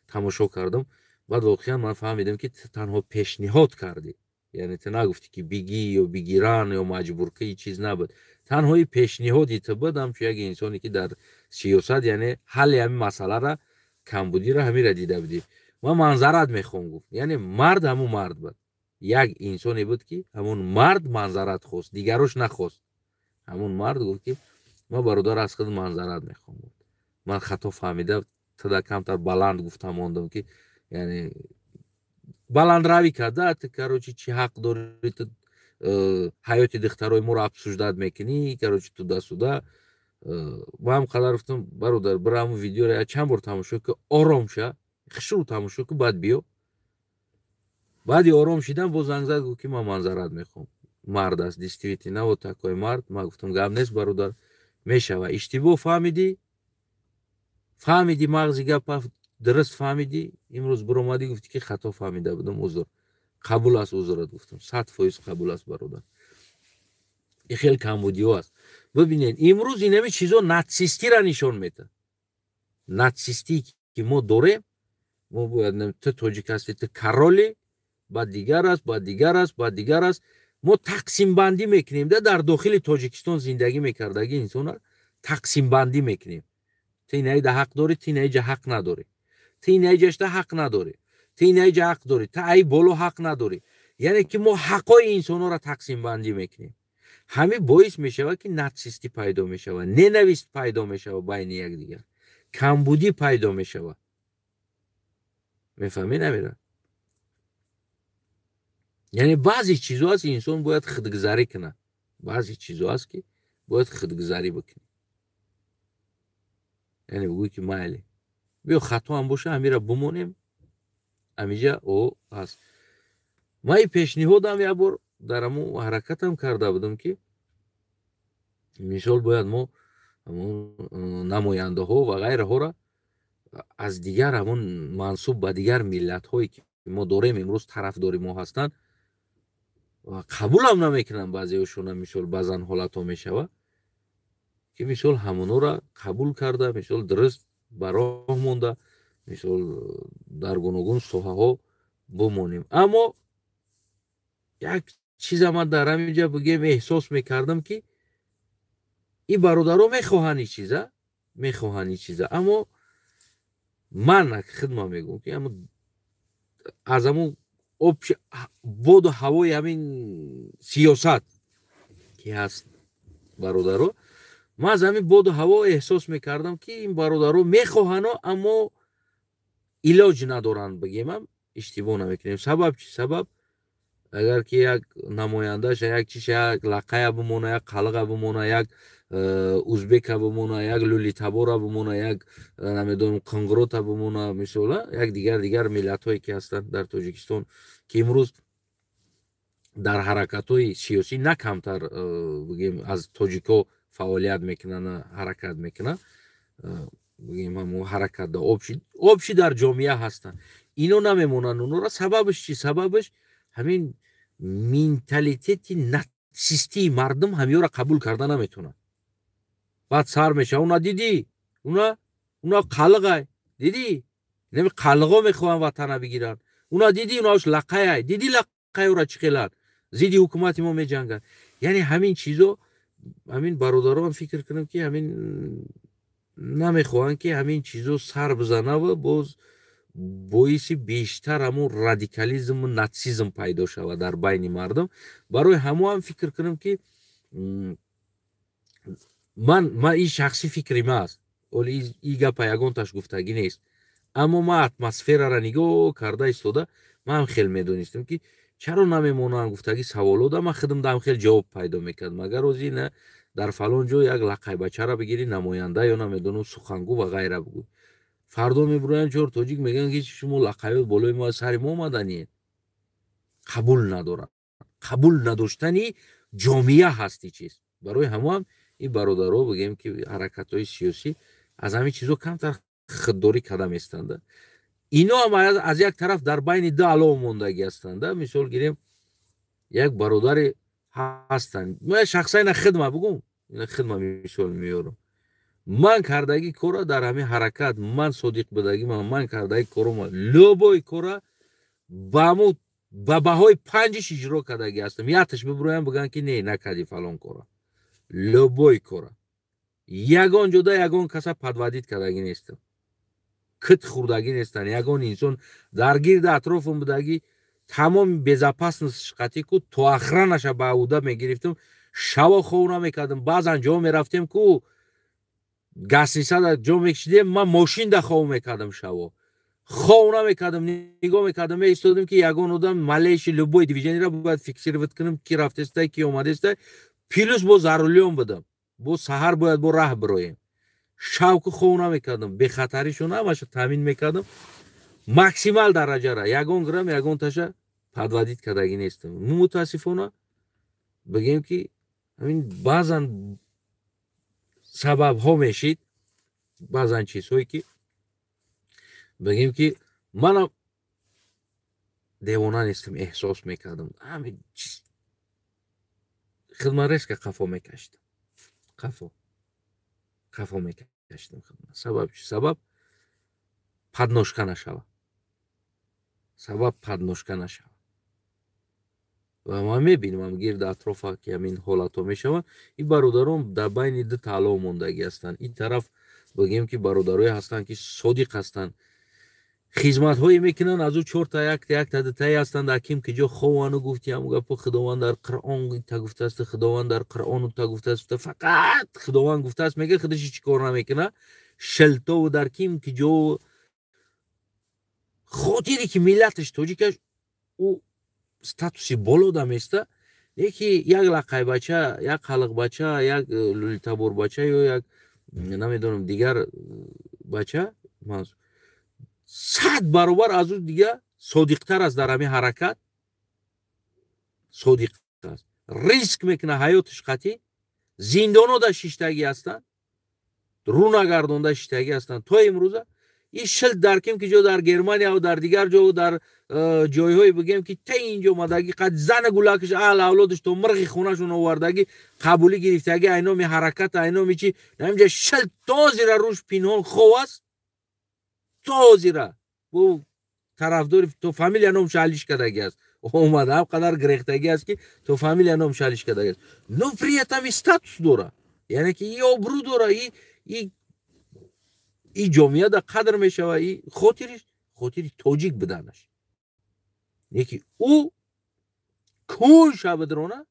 تماشا کردم. بعد واقعا من فهمیدم که تنها پیشنهاد کردی، یعنی تو نگفتی که بگی یا بگیرن یا مجبور که چیز نبود، تنها پیشنهادی تو بدم چون یک انسانی که در سیاست یعنی حل همین مسئله را کمبودی را همین را دیده بودی. من منظرت میخوام گفت، یعنی مرد همون مرد بود، یک انسانی بود که همون مرد منظرت خواست دیگرش نخواست. همون مرد گفت که ما برادر از خود منظرت میخوام گفت من خطا فهمیده تا کمتر بلند گفتم موندم که یعنی بلند روی کرده کروچی چی حق داری تو حیات دخترای ما رو افسوزداد میکنی کروچی تو دستوده. با هم قدر گفتم برادر برای همون ویدیو را چند بار تماشا که آرام شه خشو تماشا که بعد بیو. بعدی آرام شدم با زنگ زد گفت که من منظرت میخوام. مرد است دیستویتی نه و تکای مرد. ما گفتم گم نیست برادر میشه و اشتباه فهمیدی مغزی گپ درست فهمیدی امروز برآمدی گفتی که خطا فهمیده بودم عذر قبول است عذرت گفتم 100% قبول است برادر این خیلی کمبودی است ببینید امروز این همه چیزا ناتسیستی را نشون میده ناتسیستی که ما داریم ما باید تو تاجیک هستی تو کرالی بعد دیگر است بعد دیگر است بعد دیگر است ما تقسیم بندی میکنیم در داخل تاجیکستان زندگی میکردگی انسان تقسیم بندی میکنیم تی نیجا حق داری تی نیجا حق نداری تی نیجا حق نداری تی نیجا حق داری تا ای بالو حق نداری یعنی که ما حقای انسان را تقسیم بندی میکنیم همین باعث میشود که ناتسیستی پیدا میشود ننویست پیدا میشود بین یک دیگر کمبودی پیدا میشود میفهمی نمیره یعنی بعضی چیزا هست انسان باید خودگذاری کنه بعضی چیزا هست که باید خودگذاری بکنه یعنی بگوی که مایلی بیا خطا هم باشه همیره بمونیم همیجا او هست ما این پیشنهادم یک بار در همون حرکت هم کرده بودم که مثال باید ما نماینده ها و غیره ها را از دیگر همون منصوب به دیگر ملت هایی که ما داریم امروز طرفدار ما هستند و قبول هم نمیکنن بعضی هاشون مثال بعضن حالت ها میشوه که مثال همونو را قبول کرده مثال درست براه مونده مثال در گوناگون ساحه ها بمانیم اما یک چیز من در همینجا بگیم احساس میکردم که این برادرها میخواهن این چیزا اما من خدمت میگم که اما از همون بود و هوای همین سیاست که هست برادرها من از همین بود و هوا احساس میکردم که این برادرها میخواهن اما علاج ندارن بگیم هم اشتباه نمیکنیم سبب چی سبب اگر که یک نماینده شه یک چیش یک لقه بمونه یک قلقه بمونه یک ازبک بمونه یک لولیتابور بمونه یک نمیدونم کنگروت بمونه مثلا یک دیگر ملت هایی که هستند در تاجیکستان که امروز در حرکت های سیاسی نه کمتر بگیم از تاجیکا فعالیت میکنن حرکت میکنن بگیم همون حرکت دا آبشی در جامعه هستن اینو نمیمونن اونو را سببش چی سببش همین مینتالیتیت ناتسیستی مردم همیو را قبول کردن نمیتونن بعد سر میشه اونا دیدی اونا قلقه دیدی نمی قلقا میخوان وطن بگیرن اونا دیدی اوناش لقه دیدی لقه را چخیلن زیدی حکومت ما میجنگن یعنی همین چیزو همین برادران فکر کنم که همین نمیخوان که همین چیزو سر بزنه و باز باعث بیشتر همون رادیکالیزم و ناتسیزم پیدا شود در بین مردم برای همون هم فکر کنم که من این شخصی فکری ما است ولی این گپ یگان تاش گفتگی نیست اما ما اتمسفر را نگاه کرده ایستاده من هم خیلی میدونستم که چرا نمیمونن گفتگی سوالو دا من خودم دام خیلی جواب پیدا میکردم اگر روزی نه در فلان جا یک لقب بچه را بگیری نماینده یا نمیدونم سخنگو و غیره بگوی فردا میبرن چور تاجیک میگن که شما لقب بالای ما سر ما آمدنی قبول ندارن قبول نداشتنی جامعه هستی چیز برای همون این برادرها بگیم که حرکت های سیاسی از همین چیزا کمتر خودداری کردن میستند اینا هم از یک طرف در بین دو علاوه موندگی هستند مثال گیریم یک برادر هستند من شخصا خدمت بگم خدمت مثال میارم من کردگی کورا در همین حرکت من صادق بدگی من کردگی کورا لوبوی کورا بامو با بهای 5 اجرا کردگی هستم یاتش ببرویم بگن که نه نکردی فلان کورا لوبوی کورا یگان جدا یگان کسا پدودید کردگی نیستم کت خوردگی نیستن یگان انسان درگیر اطرافم بودگی تمام безопасность قطعی کو تو اخرا نشه با اوده میگرفتم شوا خونه میکردم بعضا جا میرفتیم کو گاسیسا در جا میکشیدیم من ماشین در خواه میکردم شوا خونه میکردم نگاه میکردم ایستادم که یگان آدم ملیش لبوی دیویژنی را باید فکسیر کنم کی رفته است کی اومده است پیلوس با زارولیون بدم با سحر باید با راه برایم شوق خونه میکردم به خطریشون همش تامین میکردم ماکسیمال درجه را یگان گرم یگان تاشه پدودید کردگی نیستم متاسفانه بگیم که همین بعضا سبب ها میشید بعضا چیزهایی که بگیم که من دیوانه نیستم، احساس میکردم همین خدمت رئیس که قفا میکشتم، قفا میکشتم خدمت. سبب چی؟ سبب پدناشکه نشوه، سبب پدناشکه نشوه. و ما میبینیم گرد اطراف که همین حالت ها میشوه. این برادران در بین دو تعلا موندگی هستند. این طرف بگیم که برادرای هستند که صادق هستند، خدمت های میکنن، از او 4 تا 1 تا 1 تا 2 تا هستند. حکیم که جو خوانو گفتی هم گفت خداوند در قرآن تا گفته است، خداوند در قرآن تا گفته است، فقط خداوند گفته است میگه، خودش چی کار نمیکنه. شلتا و در کیم که جو خاطری که ملتش توجیکش او статуси боло даместа, яки як лақайбача, як халқбача, як лулитабурбача ё як намедонам дигар бача 100 баробар аз ӯ дига содиқтар аст дар ҳамин ҳаракат. содиқ аст, риск мекунад, ҳаётиш қатъӣ. зиндонода шиштагӣ ҳастанд, рӯ нагардонда шиштагӣ ҳастанд то имрӯза. این شل در کیم که جو در گرمانیا و در دیگر جو در جایهای بگیم که تا اینجا مدگی قد زن گلاکش اهل اولادش تو مرغی خونهشون آوردگی قبولی گرفتگی اینا می حرکت اینا می چی نمیجا شل تازی را روش پینهان خواه است، تازی را بو طرفدار تو فامیل نام شالیش کدگی است، اومده هم قدر گرفتگی است که تو فامیل نام شالیش کدگی است. نفریت هم استاتوس داره، یعنی که این آبرو داره. این جامعه دا قدر میشوه. این خاطری توجیک بدنش، یکی او کون شب درونه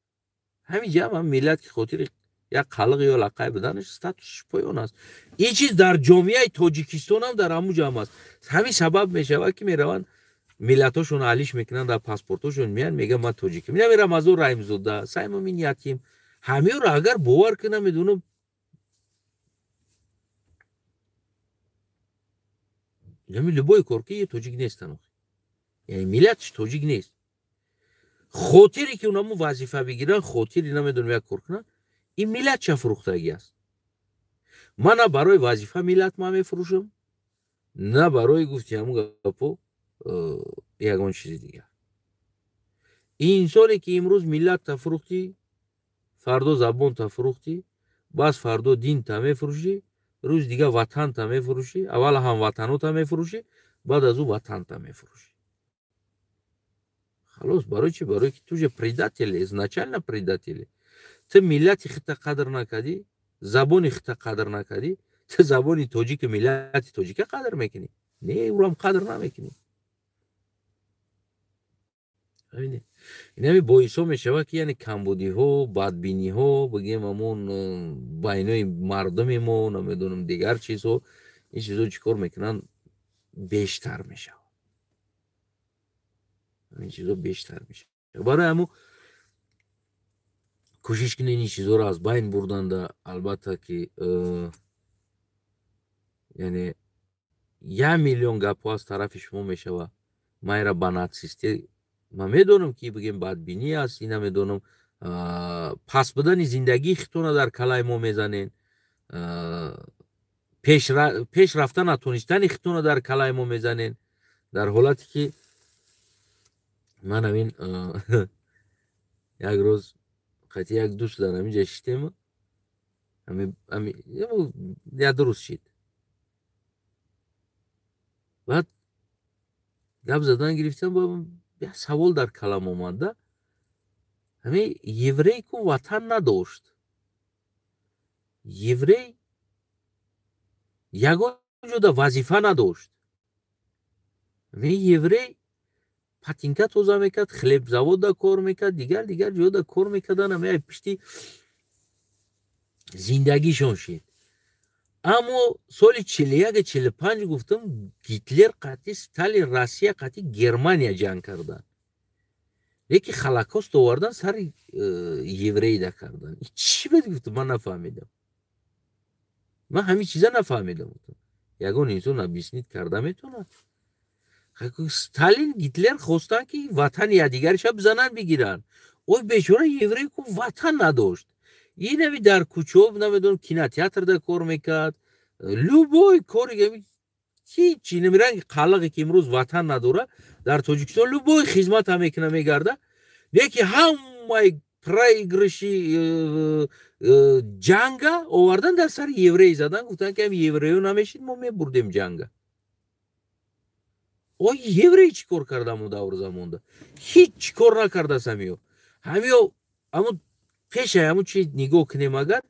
همین جمع هم ملت که خاطری یک خلق یا لقای بدنش ستاتوسش پایان است. این چیز در جامعه تاجیکستان هم در همون جمع است. همین سبب میشوه که میروان ملتاشون علیش میکنن، در پاسپورتاشون میان میگن من تاجیکم. میرم از اون رایم زوده سایم امین یتیم همه رو اگر باور کنم میدونم یعنی لبای کارکی یه توجیک نیستن، یعنی ملتش توجیک نیست. خاطری که اونمو وظیفه بگیرن، خاطری نمیدونم یک کار کنن، این ملت چه فروختگی است. من نه برای وظیفه ملت ما میفروشم، نه برای گفتی همون گپو یگان چیزی دیگه. این انسانی که امروز ملت تا فروختی، فردا زبان تا فروختی، باز فردا دین تا میفروشی، روز دیگه وطن تا میفروشی. اول هم وطنو تا میفروشی، بعد از او وطن تا میفروشی. خلاص برای چی؟ برای که تو предатели, изначально предатели. تو ملت خودت قدر نکردی، زبان خودت قدر نکردی، تو زبان تاجیک ملت تاجیک قدر میکنی، نه او هم قدر نمیکنی. ببینید این همین باعث میشه که یعنی کمبودی ها، بدبینی ها بگیم همون بینای مردم ما نمیدونم دیگر چیزها، این چیزها چیکار میکنن بیشتر میشه. این چیزها بیشتر میشه. برای همون کوشش کنین این چیزها رو از بین بردن. ده البته که یعنی 1 میلیون گپ از طرف شما میشه و ما را به ناتسیستی من میدونم که بگیم بدبینی است، اینا میدونم پس بدن زندگی خودتون در کلای ما میزنین، پیش رفتن نتونستن خودتون در کلای ما میزنین، در حالتی که من همین یک روز خطی یک دوست دارم اینجا شدیم، همین یک روز شد بعد گپ زدن گرفتم با یه سوال در کلام اومده. همین یوری که وطن نداشت، یوری یگان جدا وظیفه نداشت. همین یوری پاتینکا توزا میکرد، خلیب زواد دا کار میکرد، دیگر جدا کار میکردن. همین پشتی زندگیشون شد. اما سال 41-45 گفتم گیتلر قطعی ستالین روسیه قطعی گرمانیا جنگ کردن، لیکن هولوکاست آوردن سر یوری دا کردن. چی بود گفتم من نفهمیدم، من همین چیزا نفهمیدم. یگان انسان نبیسنید کرده میتونه. ستالین گیتلر خواستن که وطن یا دیگرش بزنن بگیرن. اوی بیچاره یوری که وطن نداشت، این نمی در کوچه نمیدونم کیناتیاتر دا کار میکرد، لوبای کاری هیچی نمیرن خلقی که امروز وطن نداره در تاجیکستان لبوی خدمت هم میکنه میگرده یکی همه پرایگرشی جنگا آوردن در سر یوری زدن گفتن که هم یوریو نمیشید ما میبردیم جنگا او یوری چی کار کردم اون دور زمانده هیچ کار نکرده سمیو همیو اما پیش همو چی نگاه کنیم اگر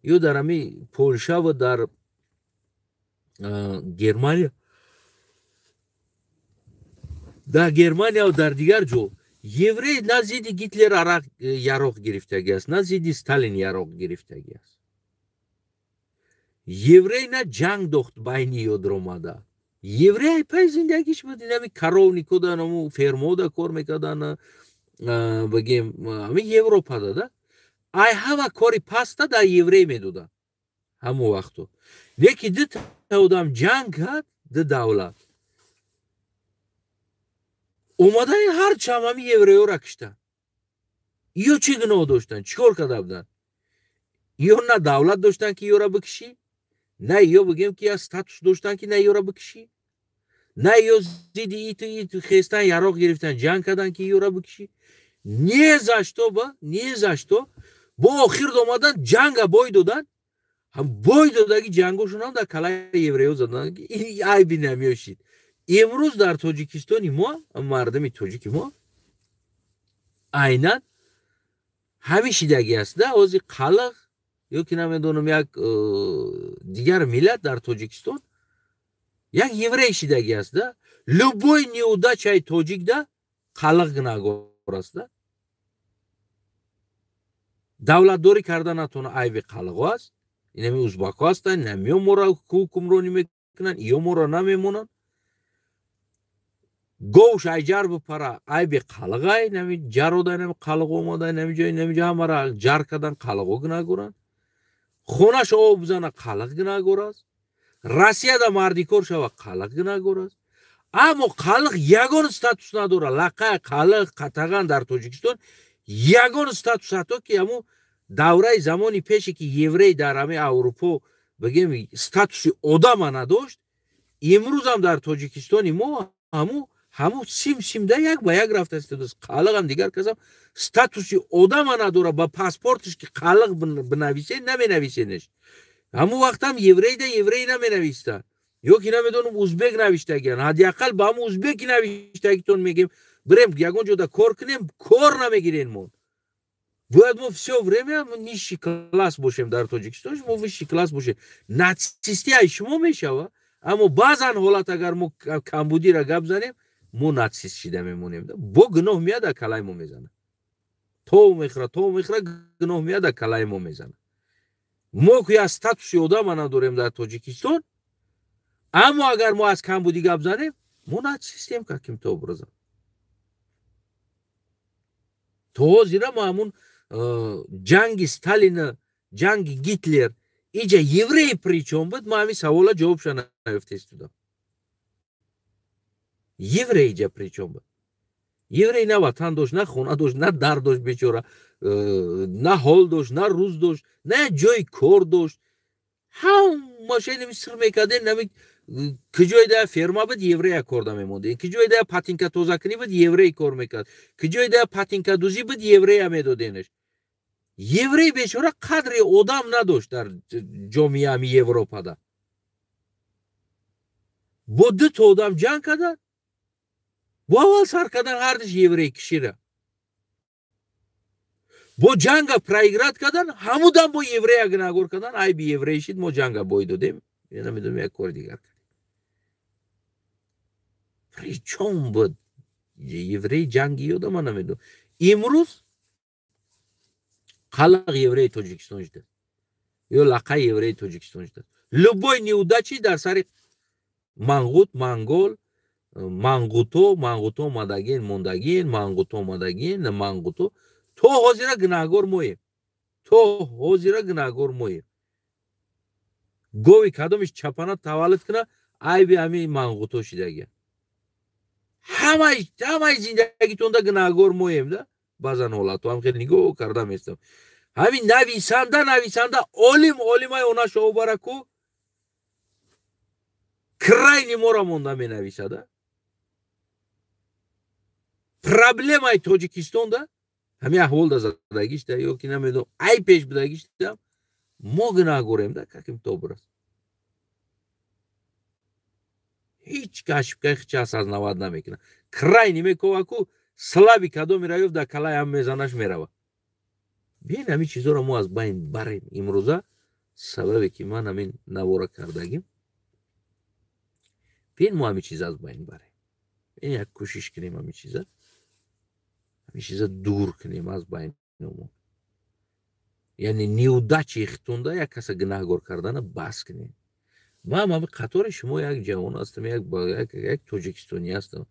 یو در همی پولشا و در گرمانیا و در دیگر جو یوری نه زیدی گیتلر یاروق گرفتگی است نه زیدی ستالین یاروق گرفتگی است یوری نه جنگ دخت بینی یودرومادا یوری پای زندگیش بود نمی کارونی کدان همو فرمودا کار میکردن بگیم همی یوروپا داده ای همه کاری پاستا در یوری میدودن همو وقتو یکی دو تا جنگ هست دو دولت اومدن هر چم همی یوریو را کشتن ایو چی گناه داشتن چیکار کرده بودن ایو نه دولت داشتن که ایو را بکشی نه ایو بگیم که یا ستاتوس داشتن که نه ایو را بکشی نه ایو زیدی ایتو خیستن یاروق گرفتن جنگ کردن که ایو را بکشی نیزشتو با آخر دومدن جنگ بای دادن هم بای دادگی جنگوشون هم در کلای یوریو زدن این عیبی نمیاشید امروز در تاجیکستانی ما مردمی تاجیکی ما عیناً همین شیدگی است ده اوزی خلق یا که نمیدونم یک دیگر ملت در تاجیکستان یک یوری شیدگی است ده لبوی نیودا چای تاجیک ده خلق نگور است ده دولت دوری کرده نتونه عیب خلق است این همی ازباک هستن نمیو مورا حکمرانی میکنن ایو مورا نمیمونن گوش ای جر بپره عیب خلق ای نمی جر ده نمی خلق اومده نمی جا همارا جر کردن خلقو نگورن خونش او بزنه خلق نگور است رسیه ده مردیکور شوه خلق نگور است اما خلق یگان ستاتوس نداره لقه خلق قطعا در تاجیکستان یگان ستاتوس هستو که همو دوره زمانی پیشی که یوری در همه اروپا بگیم ستاتوسی آدم نداشت امروز هم در تاجیکستانی ما همو سیم ده یک با یک رفته است خلق هم دیگر کسم ستاتوسی آدم نداره با پاسپورتش که خلق بنویسه نمی نویسه همو وقت هم یوری نمی نویسته یا که نمیدونم ازبک نویشته گیرن حداقل با هم ازبک نویشته گیتون میگیم بریم یگون جدا کار کنیم کار نمیگیرین مون باید ما все время نیشی کلاس باشیم در تاجیکستان ما ویشی کلاس باشیم ناتسیستی های شما میشوه اما بعضا حالت اگر ما کمبودی را گپ زنیم ما ناتسیست شده میمونیم با گناه میاد کلای ما میزنه تو میخره گناه میاد کلای ما میزنه ما که از ستاتوسی آدم نداریم در تاجیکستان اما اگر ما از کمبودی گپ زنیم ما ناتسیستیم که کم تو برزم تو زیرا ما همون جنگ ستالین جنگ گیتلر ایجا یوری پریچون بود ما همی سوالا جوابشان نیفته استودم یوری ایجا پریچون بود یوری نه وطن داشت نه خونه داشت نه در داشت بیچاره نه حال داشت نه روز داشت نه جای کار داشت هم ماشین مصر میکرده نمی کجای ده فرما بود یوری کار نمیمونده کجای ده پاتینکا توزکنی بود یوری کار میکرد کجای ده پاتینکا دوزی بود یوری هم میدادینش یوری بیچاره قدر آدم نداشت در جامعه همی اروپا ده با دو تا آدم جنگ کردن با اول سر کردن هردش یوری کشیره با جنگ پرایگرات کردن همودن با یوری اگه نگور کردن ای بی یوری شید ما جنگ بای دادیم نمیدونم یک کار دیگر کرد پریچون بود یوری جنگی یادم من نمیدونم امروز خلق یوری تاجیکستان شده یا لقه یوری تاجیکستان شده لبای نیودا چی در سر منغوت منگول منغوتو مادگین منغوتو تو حاضر گناهگار موی گوی کدامش چپانا تولد کنه ای بی همی منغوتو شده همه زندگی تونده گناهگار مویم ده بازن حالتو هم خیلی نگاه کردم استم همین نویسنده علم های اونا شو برکو крайни мора монда менависада. Проблемаи Тоҷикистонда ҳамин аҳволда задагишда ёки намедонам ай пеш будагишда мо гунаҳгоремда каким тобрас. Ҳеҷ кашфкай хичи асазнавад намекунад. Крайни мековаку слаби кадом мераёфт дар калаи ҳам мезанаш мерава. Бин ҳамин чизоро мо аз байн барем имрӯза сабабе ки ман ҳамин навора кардагим. Бин мо ҳамин чиза аз байн барем. Бин як кӯшиш кунем ҳамин чиза дур кунем аз байни мо. яъне неудачи ихтунда як каса гунаҳгор кардана бас кунем. ман ҳамин қатори шумо як ҷавон ҳастам, як тоҷикистонӣ ҳастам.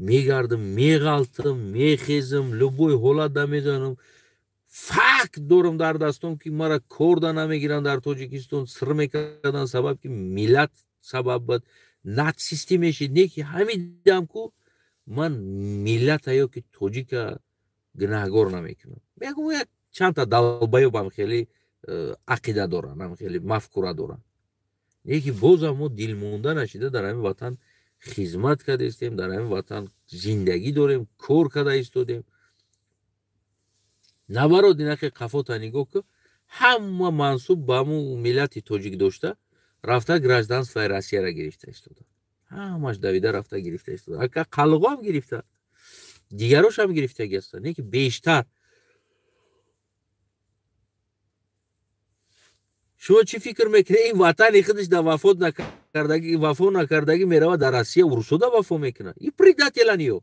мегардам, меғалтам, мехезам, любой ҳолатда мезанам. факт дорам дар дастом ки мара корда намегиранд дар Тоҷикистон, сир мекардан сабаб ки миллат сабаб буд, нацисти мешид. не ки ҳамидам ку ман миллата ёки тоҷика гунаҳгор намекунам. мегум як чандта далбаёбам хеле ақида доранд, ам хеле мафкура доранд. не ки бозам мо дилмонда нашида дар ҳамин ватан хизмат кардастем, дар ҳамин ватан зиндагӣ дорем, кор карда истодем. набароди нахе қафота нигоҳ ку ҳама мансуб ба ҳамун миллати тоҷик дошта рафта гражданствои Россияро гирифта истода. ҳамаш давида рафта гирифта истода. ака қалғоам гирифта, дигарошам гирифтагӣ ҳастанд. не ки бештар шумо чӣ фикр мекунед ин ватани худаш дар вафо накардагӣ мерава дар Россия урусода вафо мекунад? ин предателан ё.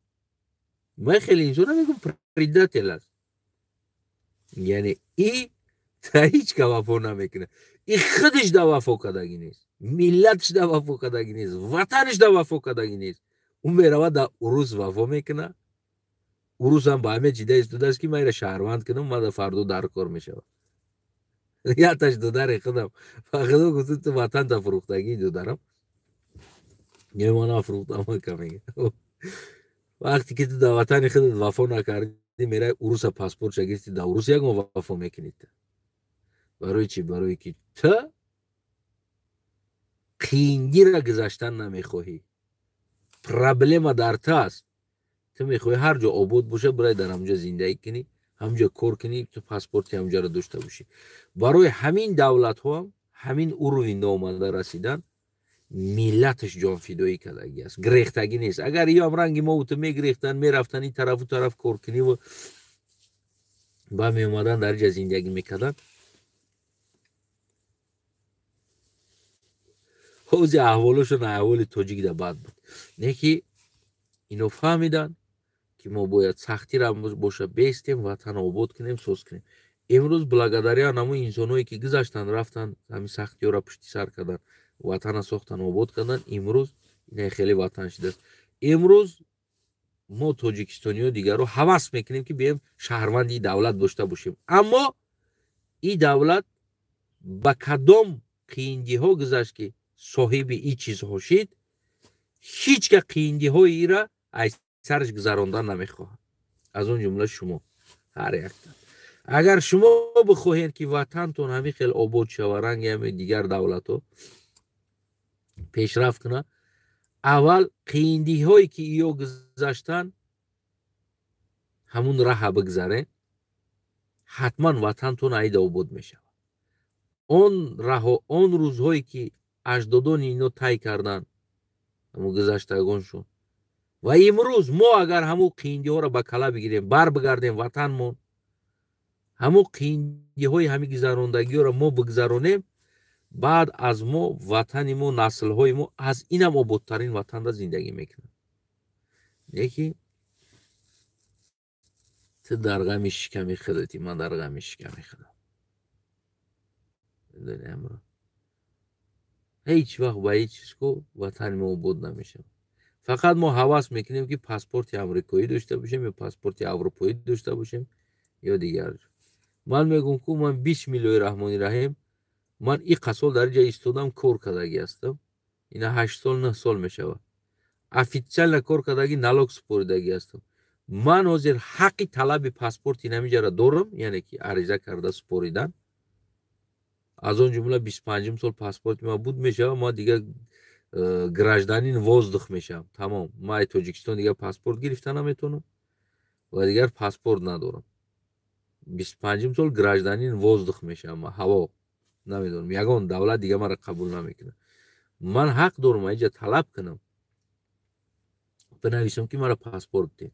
ман хеле инсона мегум предател аст. яъне и та ҳеҷ ка вафо намекунад. и худаш да вафо кардагӣ нест, миллатш да вафо кардагӣ нест, ватанш да вафо кардагӣ нест. ун мерава дар урус вафо мекунад. урусам ба ҳамин ҷида истодааст ки ман инро шаҳрванд кунам, ман фардо дар кор мешавам. яташ дудари худам ба худо гуфтам ту ватанта фурӯхтагӣ дударам. ман нафурӯхтам ка мега. вақте ки ту дар ватани худат вафо накардӣ, мераи уруса паспортша гирифти дар урус ягон вафо мекунӣ. барои чӣ? барои ки ту қиингира гузаштан намехоҳӣ. проблема дар ту аст. ту мехоҳӣ ҳар ҷо обод боша, бурай дар ҳамҷо зиндагӣ кунӣ, ҳамҷо кор кунӣ, ту паспорти ҳамҷоро дошта бошӣ. барои ҳамин давлатҳо ҳам ҳамин уруви номада расидан миллаташ ҷонфидоӣ кардагӣ аст, гирехтагӣ нест. агар ё ҳам ранги мо ту мегирехтанд, мерафтанд ин тарафу тараф кор куниву ба меомадан дар ҷа зиндагӣ мекарданд, ҳозир аҳволошон аҳволи тоҷикда бад буд. не ки ино фаҳмиданд ки мо бояд сахтира боша, бестем, ватан обод кунем, соз кунем. имрӯз благодаря ҳамун инсоное ки гузаштанд, рафтанд ҳамин сахтиёро пушти сар карданд, ватана сохтанд, обод карданд. имрӯз ин хеле ватан шудааст. имрӯз мо тоҷикистониҳо дигаро ҳавас мекунем ки бием шаҳрванди давлат дошта бошем. аммо ин давлат ба кадом қииндиҳо гузашт ки соҳиби ин чизҳо шид, ҳеҷ ка қииндиҳои ира аз сараш гузарондан намехоҳад. аз он ҷумла шумо ҳар яктан. агар шумо бихоҳед ки ватантон ҳамин хел обод шава, ранги ҳамин дигар давлатҳо пешрафт кунад, аввал қииндиҳое ки иё гузаштанд ҳамун раҳа бигзаред, ҳатман ватантон аида обод мешавад. он рӯзҳое ки аҷдодони ино тай карданд, ҳамун гузаштагоншон, ва имрӯз мо агар ҳамун қииндиҳоро ба кала бигирем, барбигардем ватанмон, ҳамун қииндиҳои ҳамин гузарондагиёро мо бигзаронем, баъд аз мо ватани мо, наслҳои мо аз инам ободтарин ватанда зиндагӣ мекунанд. не ки ту дар ғами шиками худати, ман дар ғами шиками худам. ҳеҷ вақт ба ҳеҷ чиз ку ватани мо обод намешавад. фақат мо ҳавас мекунем ки паспорти амрикоӣ дошта бошем ё паспорти аврупоӣ дошта бошем ё дигар. ман мегӯям ку ман бисмиллоҳи раҳмони раҳим, ман иқа сол дар ҷа истодам, кор кардагӣ ҳастам. ина 8 сол 9 сол мешавад. офитсиална кор кардагӣ, налог супоридагӣ ҳастам. ман ҳозир ҳаққи талаби паспорти намиҷара дорам, яъне ки ариза карда супоридан. аз он ҷумла 25 сол паспорти ман буд мешавад. ман дигар гражданин воздух мешам. Тамом. Ман Тоҷикистон дигар паспорт гирифта наметавонам ва дигар паспорт надорам. 25 сол гражданин воздух мешам. ҳаво намедонам. Ягон давлат дигар маро қабул намекунад. Ман ҳақ дорам инҷа талаб кунам. Бинависам ки маро паспорт дед.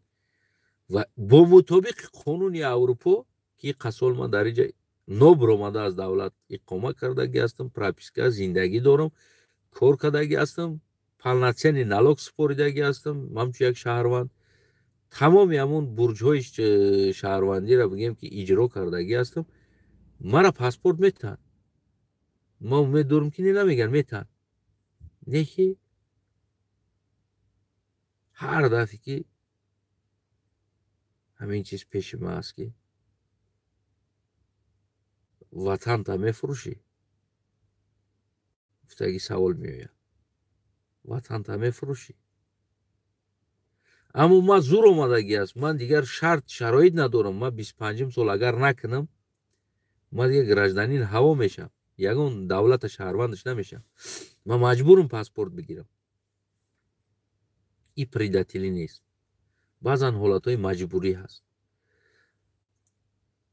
ва бо мутобиқи қонуни Аврупо ки қасол ман дар инҷа нобр омада аз давлат иқома кардаги ҳастам, прописка, зиндагӣ дорам, кор кардаги ҳастам, полноценный налог супоридаги ҳастам, ҳамчун як шаҳрванд. тамоми ҳамон бурҷҳои шаҳрвандиро бигем ки иҷро кардаги ҳастам. Мара паспорт метаҳанд. Ма умед дорам ки не намегӯян метаҳанд. Не ки ҳар дафъе ки ҳамин чиз пеши ман аст ки ватанта мефурӯшӣ? гуфтаги савол меояд. ватанта мефурӯшӣ? аммо ман зур омадагӣ аст. Ман дигар шарт шароит надорам. Ман 25 сол агар накунам, ман дигар гражданин ҳаво мешам. ягон давлата шаҳрвандаш намешам. Ман маҷбурам паспорт бигирам. ин предателӣ нест. баъзан ҳолатҳои маҷбурӣ ҳаст.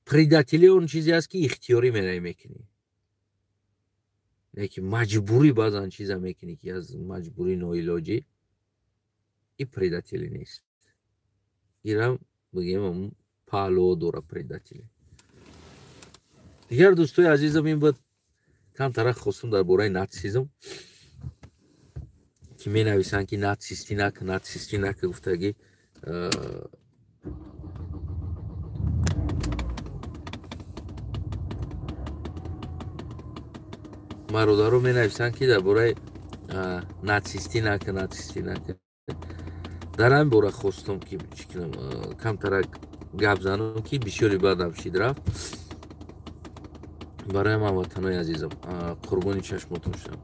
предателӣ он чизе аст ки ихтиёрӣ мекунӣ. лекин маҷбурӣ баъзан чиза мекунӣ ки аз маҷбурӣ ноилоҷӣ. ин предателӣ нест. инам бигем паҳлуо дора предателӣ. дигар дӯстои азизам, ин буд камтара хостам дар бораи натсизм ки менависанд ки натсистӣ нака гуфтагӣ мародаро менависанд ки дар бораи натсистӣ нака. дар ҳамин бора хостам ки камтара гап занам ки бисёри баъдам шид рафт. барои ман ватанои азизам, қурбони чашмотон шудам.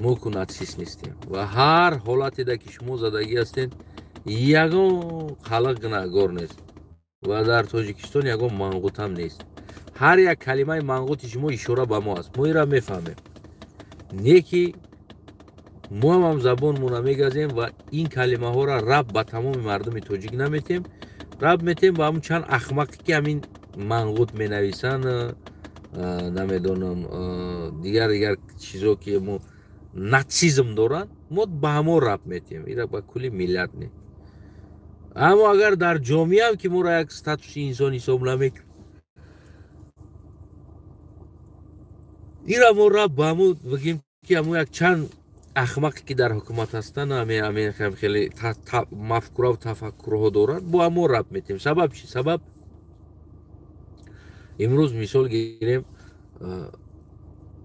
мо ку натсист нестем ва ҳар ҳолатеда ки шумо задагӣ ҳастед, ягон халақ гунаҳгор нест ва дар Тоҷикистон ягон манғутам нест. ҳар як калимаи манғути шумо ишора ба мо аст. мо инро мефаҳмем. не ки мо ҳам забонмона мегазем ва ин калимаҳоро раб ба тамоми мардуми тоҷик наметем. раб метем ба ҳамун чанд ахмақе ки ҳамин манғут менависанд, намедонам дигар чизо ки мо натсизм доранд, мо ба ҳамо раб метем. ира ба кулли миллат не. аммо агар дар ҷомеам ки моро як статуси инсон ҳисоб намекунад, ира мо раб ба ҳамо бигем ки ҳамо як чанд ахмақе ки дар ҳукумат ҳастанд, хеле мафкураву тафаккурҳо доранд, бо ҳамо раб метем. сабаб чи? сабаб имрӯз мисол гирем,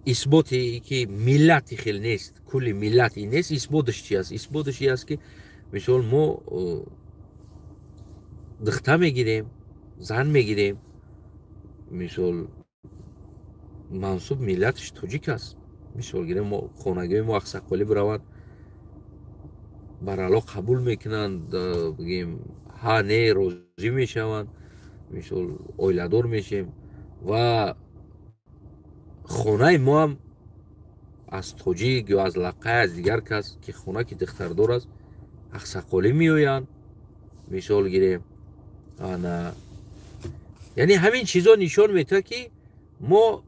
исботе ки миллати хел нест, кулли миллати нест. исботаш чи аст? исботаш ин аст ки мисол мо духта мегирем, зан мегирем, мисол мансуб миллаташ тоҷик аст. мисол гирем, мо хонагиҳои мо ақсақолӣ бираванд, барало қабул мекунанд, бигем ҳа не розӣ мешаванд, мисол оиладор мешем ва хонаи мо ҳам аз тоҷик ё аз лаққай аз дигар кас ки хона ки духтардор аст ақсақолӣ меоянд. мисол гирем ана, яъне ҳамин чизо нишон медиҳад ки мо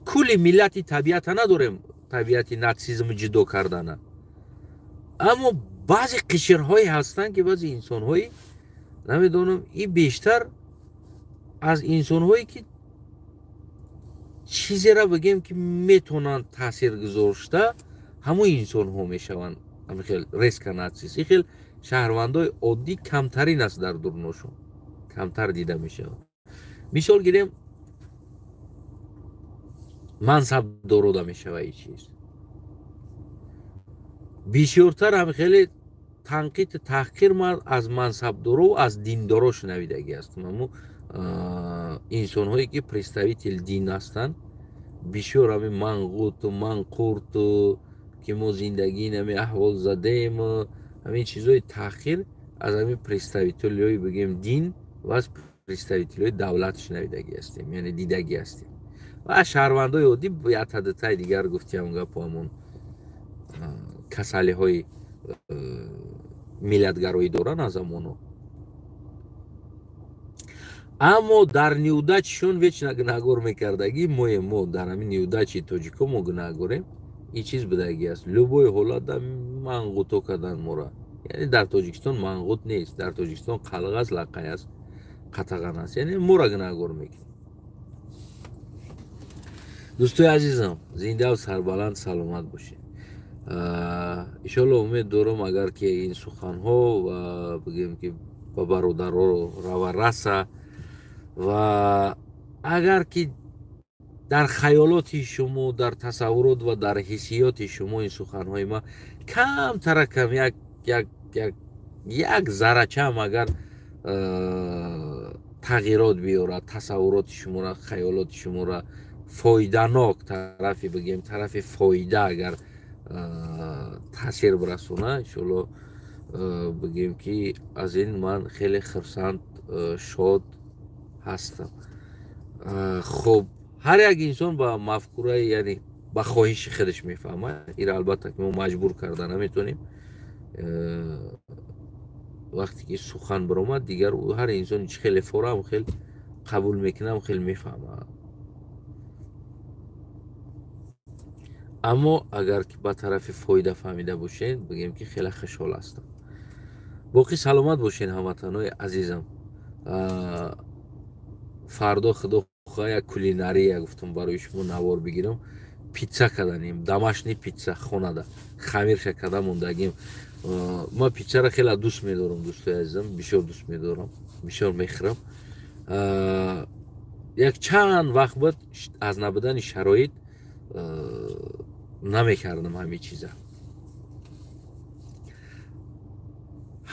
кулли миллати табиата надорем, табиати натсизм ҷудо кардана. аммо баъзе қишрҳое ҳастанд ки баъзе инсонҳои намедонам, ин бештар аз инсонҳое ки чизеро бигем ки метавонанд таъсир гузошта, ҳамон инсонҳо мешаванд хел резка натсист. ин хел шаҳрвандои оддӣ камтарин аст дар дурношон, камтар дида мешавад. мисол гирем, мансабдорода мешавад ин чиз. бисёртар ҳамхеле танқид таҳқир ман аз мансабдоро аз диндоро шунавидагӣ ҳастам. аммо инсонҳое ки представители дин ҳастанд, бисёр ҳамин манғуту манқурту ки мо зиндагӣ нами аҳвол задем, ҳамин чизҳои таҳқир аз ҳамин представителиҳои бигем дин ва аз представителиҳои давлат шунавидагӣ ҳастем, яъне дидагӣ ҳастем. ва шаҳрвандои оддӣ ятадитай дигар гуфтиам гапу ҳамон касалиҳои миллатгароӣ доранд аз амоно. аммо дар ниудачишон веч нагор мекардаги мо дар ҳамин ниудачи тоҷико мо гунагорем ин чиз будагӣ аст. любой ҳолатда манғуто кадан мора. яъне дар тоҷикистон манғут нест, дар тоҷикистон қалғ аст, лақай аст, қатаған аст, яъне мора гунагор мекунем. дӯстои азизам, зиндаву сарбаланд саломат бошед. иншоалло умед дорам агар ки ин суханҳо ва бигӯем ки ба бародаро рава раса ва агар ки дар хаёлоти шумо, дар тасаввурот ва дар ҳиссиёти шумо ин суханҳои ма камтара кам як заррачаам агар тағйирот биёрад, тасаввуроти шуморо, хаёлоти шуморо фоиданок тарафи бигем тарафи фоида агар таъсир бирасона, иншоалло бигем ки аз ин ман хеле хурсанд, шод ҳастам. хуб, ҳар як инсон ба мафкураи, яъне ба хоҳиши худаш мефаҳмад. ира албатта ки мо маҷбур карда наметонем. вақте ки сухан биромад, дигар ҳар инсони чӣ хеле фораам хел қабул мекунам, хел мефаҳмад. аммо агар ки ба тарафи фоида фаҳмида бошед, бигем ки хеле хушҳол ҳастам. боқӣ саломат бошед ҳамватанои азизам. фардо худо хоҳа як кулинария гуфтам барои шумо навор бигирам. питса каданем, домашний питса хонада хамирша када мондагим. ман питсаро хеле дӯст медорам, дӯстои азизам, бисёр дӯст медорам, бисёр мехӯрам. як чанд вақт буд аз набудани шароит намекардам ҳамин чиза.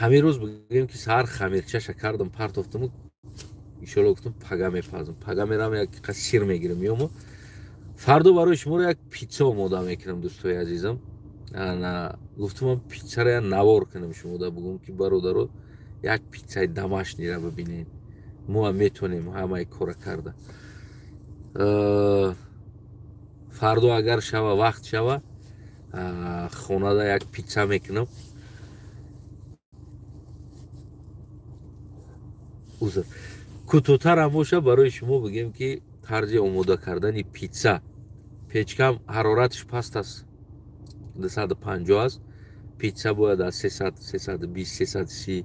ҳамин рӯз бигӯем ки саҳар хамирчаша кардам, партофтаму иншоалло гуфтам пага мепазам, пага мерам, як сир мегирам ёмо фардо барои шуморо як питса омода мекунам. дӯстои азизам, гуфтам ман питсаро як навор кунам шумода, бигӯм ки бародаро як питсаи домашниро бибинед, мо ҳам метонем ҳамаи кора карда. фардо агар шава, вақт шава, хонада як питса мекунам. кӯтоҳтар ҳам боша барои шумо бигем ки тарзи омода кардани питса. печкам ҳарораташ паст аст, 250 аст. питса бояд аз 320-330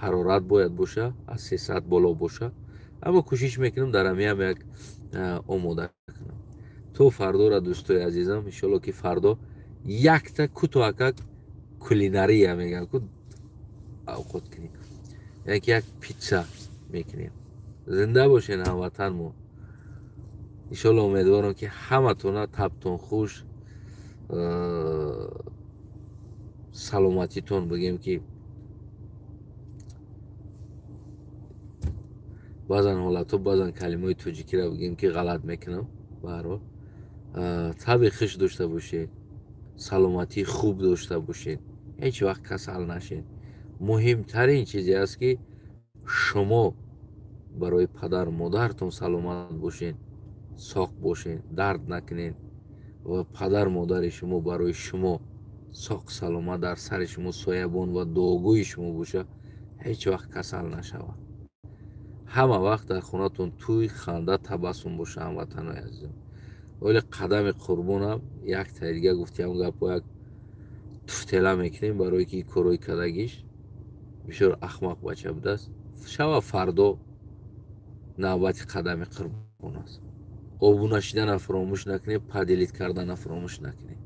ҳарорат бояд боша, аз 300 боло боша. аммо кӯшиш мекунам дар ҳамиам як омода кунам. то фардора дӯстои азизам, иншоалло ки фардо якта кӯтоҳакак кулинария мегӯям ку авқот кунем, як питса мекунем. зинда бошед ҳамватан мо. иншоалло умедворам ки ҳаматона табтон хуш, саломатитон бигем ки баъзан ҳолатҳо, баъзан калимаҳои тоҷикиро бигем ки ғалат мекунам. ба ҳар ҳол таби хуш дошта бошед, саломатии хуб дошта бошед, ҳеҷ вақт касал нашед. муҳимтарин чизе аст ки шумо барои падар модаратон саломат бошед, соқ бошед, дард накунед ва падар модари шумо барои шумо соқ саломат дар сари шумо соябон ва дуогӯи шумо боша, ҳеҷ вақт касал нашавад. ҳама вақт дар хонатон тӯй, ханда, табассум боша ҳамватанои азизам. оли қадами қурбонам як таъдига гуфтиам гапо як туфтела мекунем барое ки корои кадагиш бисёр ахмақ бача будааст. шава фардо навбати қадами қурбон аст. обуна шиданро фаромӯш накунед, падилид карданро фаромӯш накунед.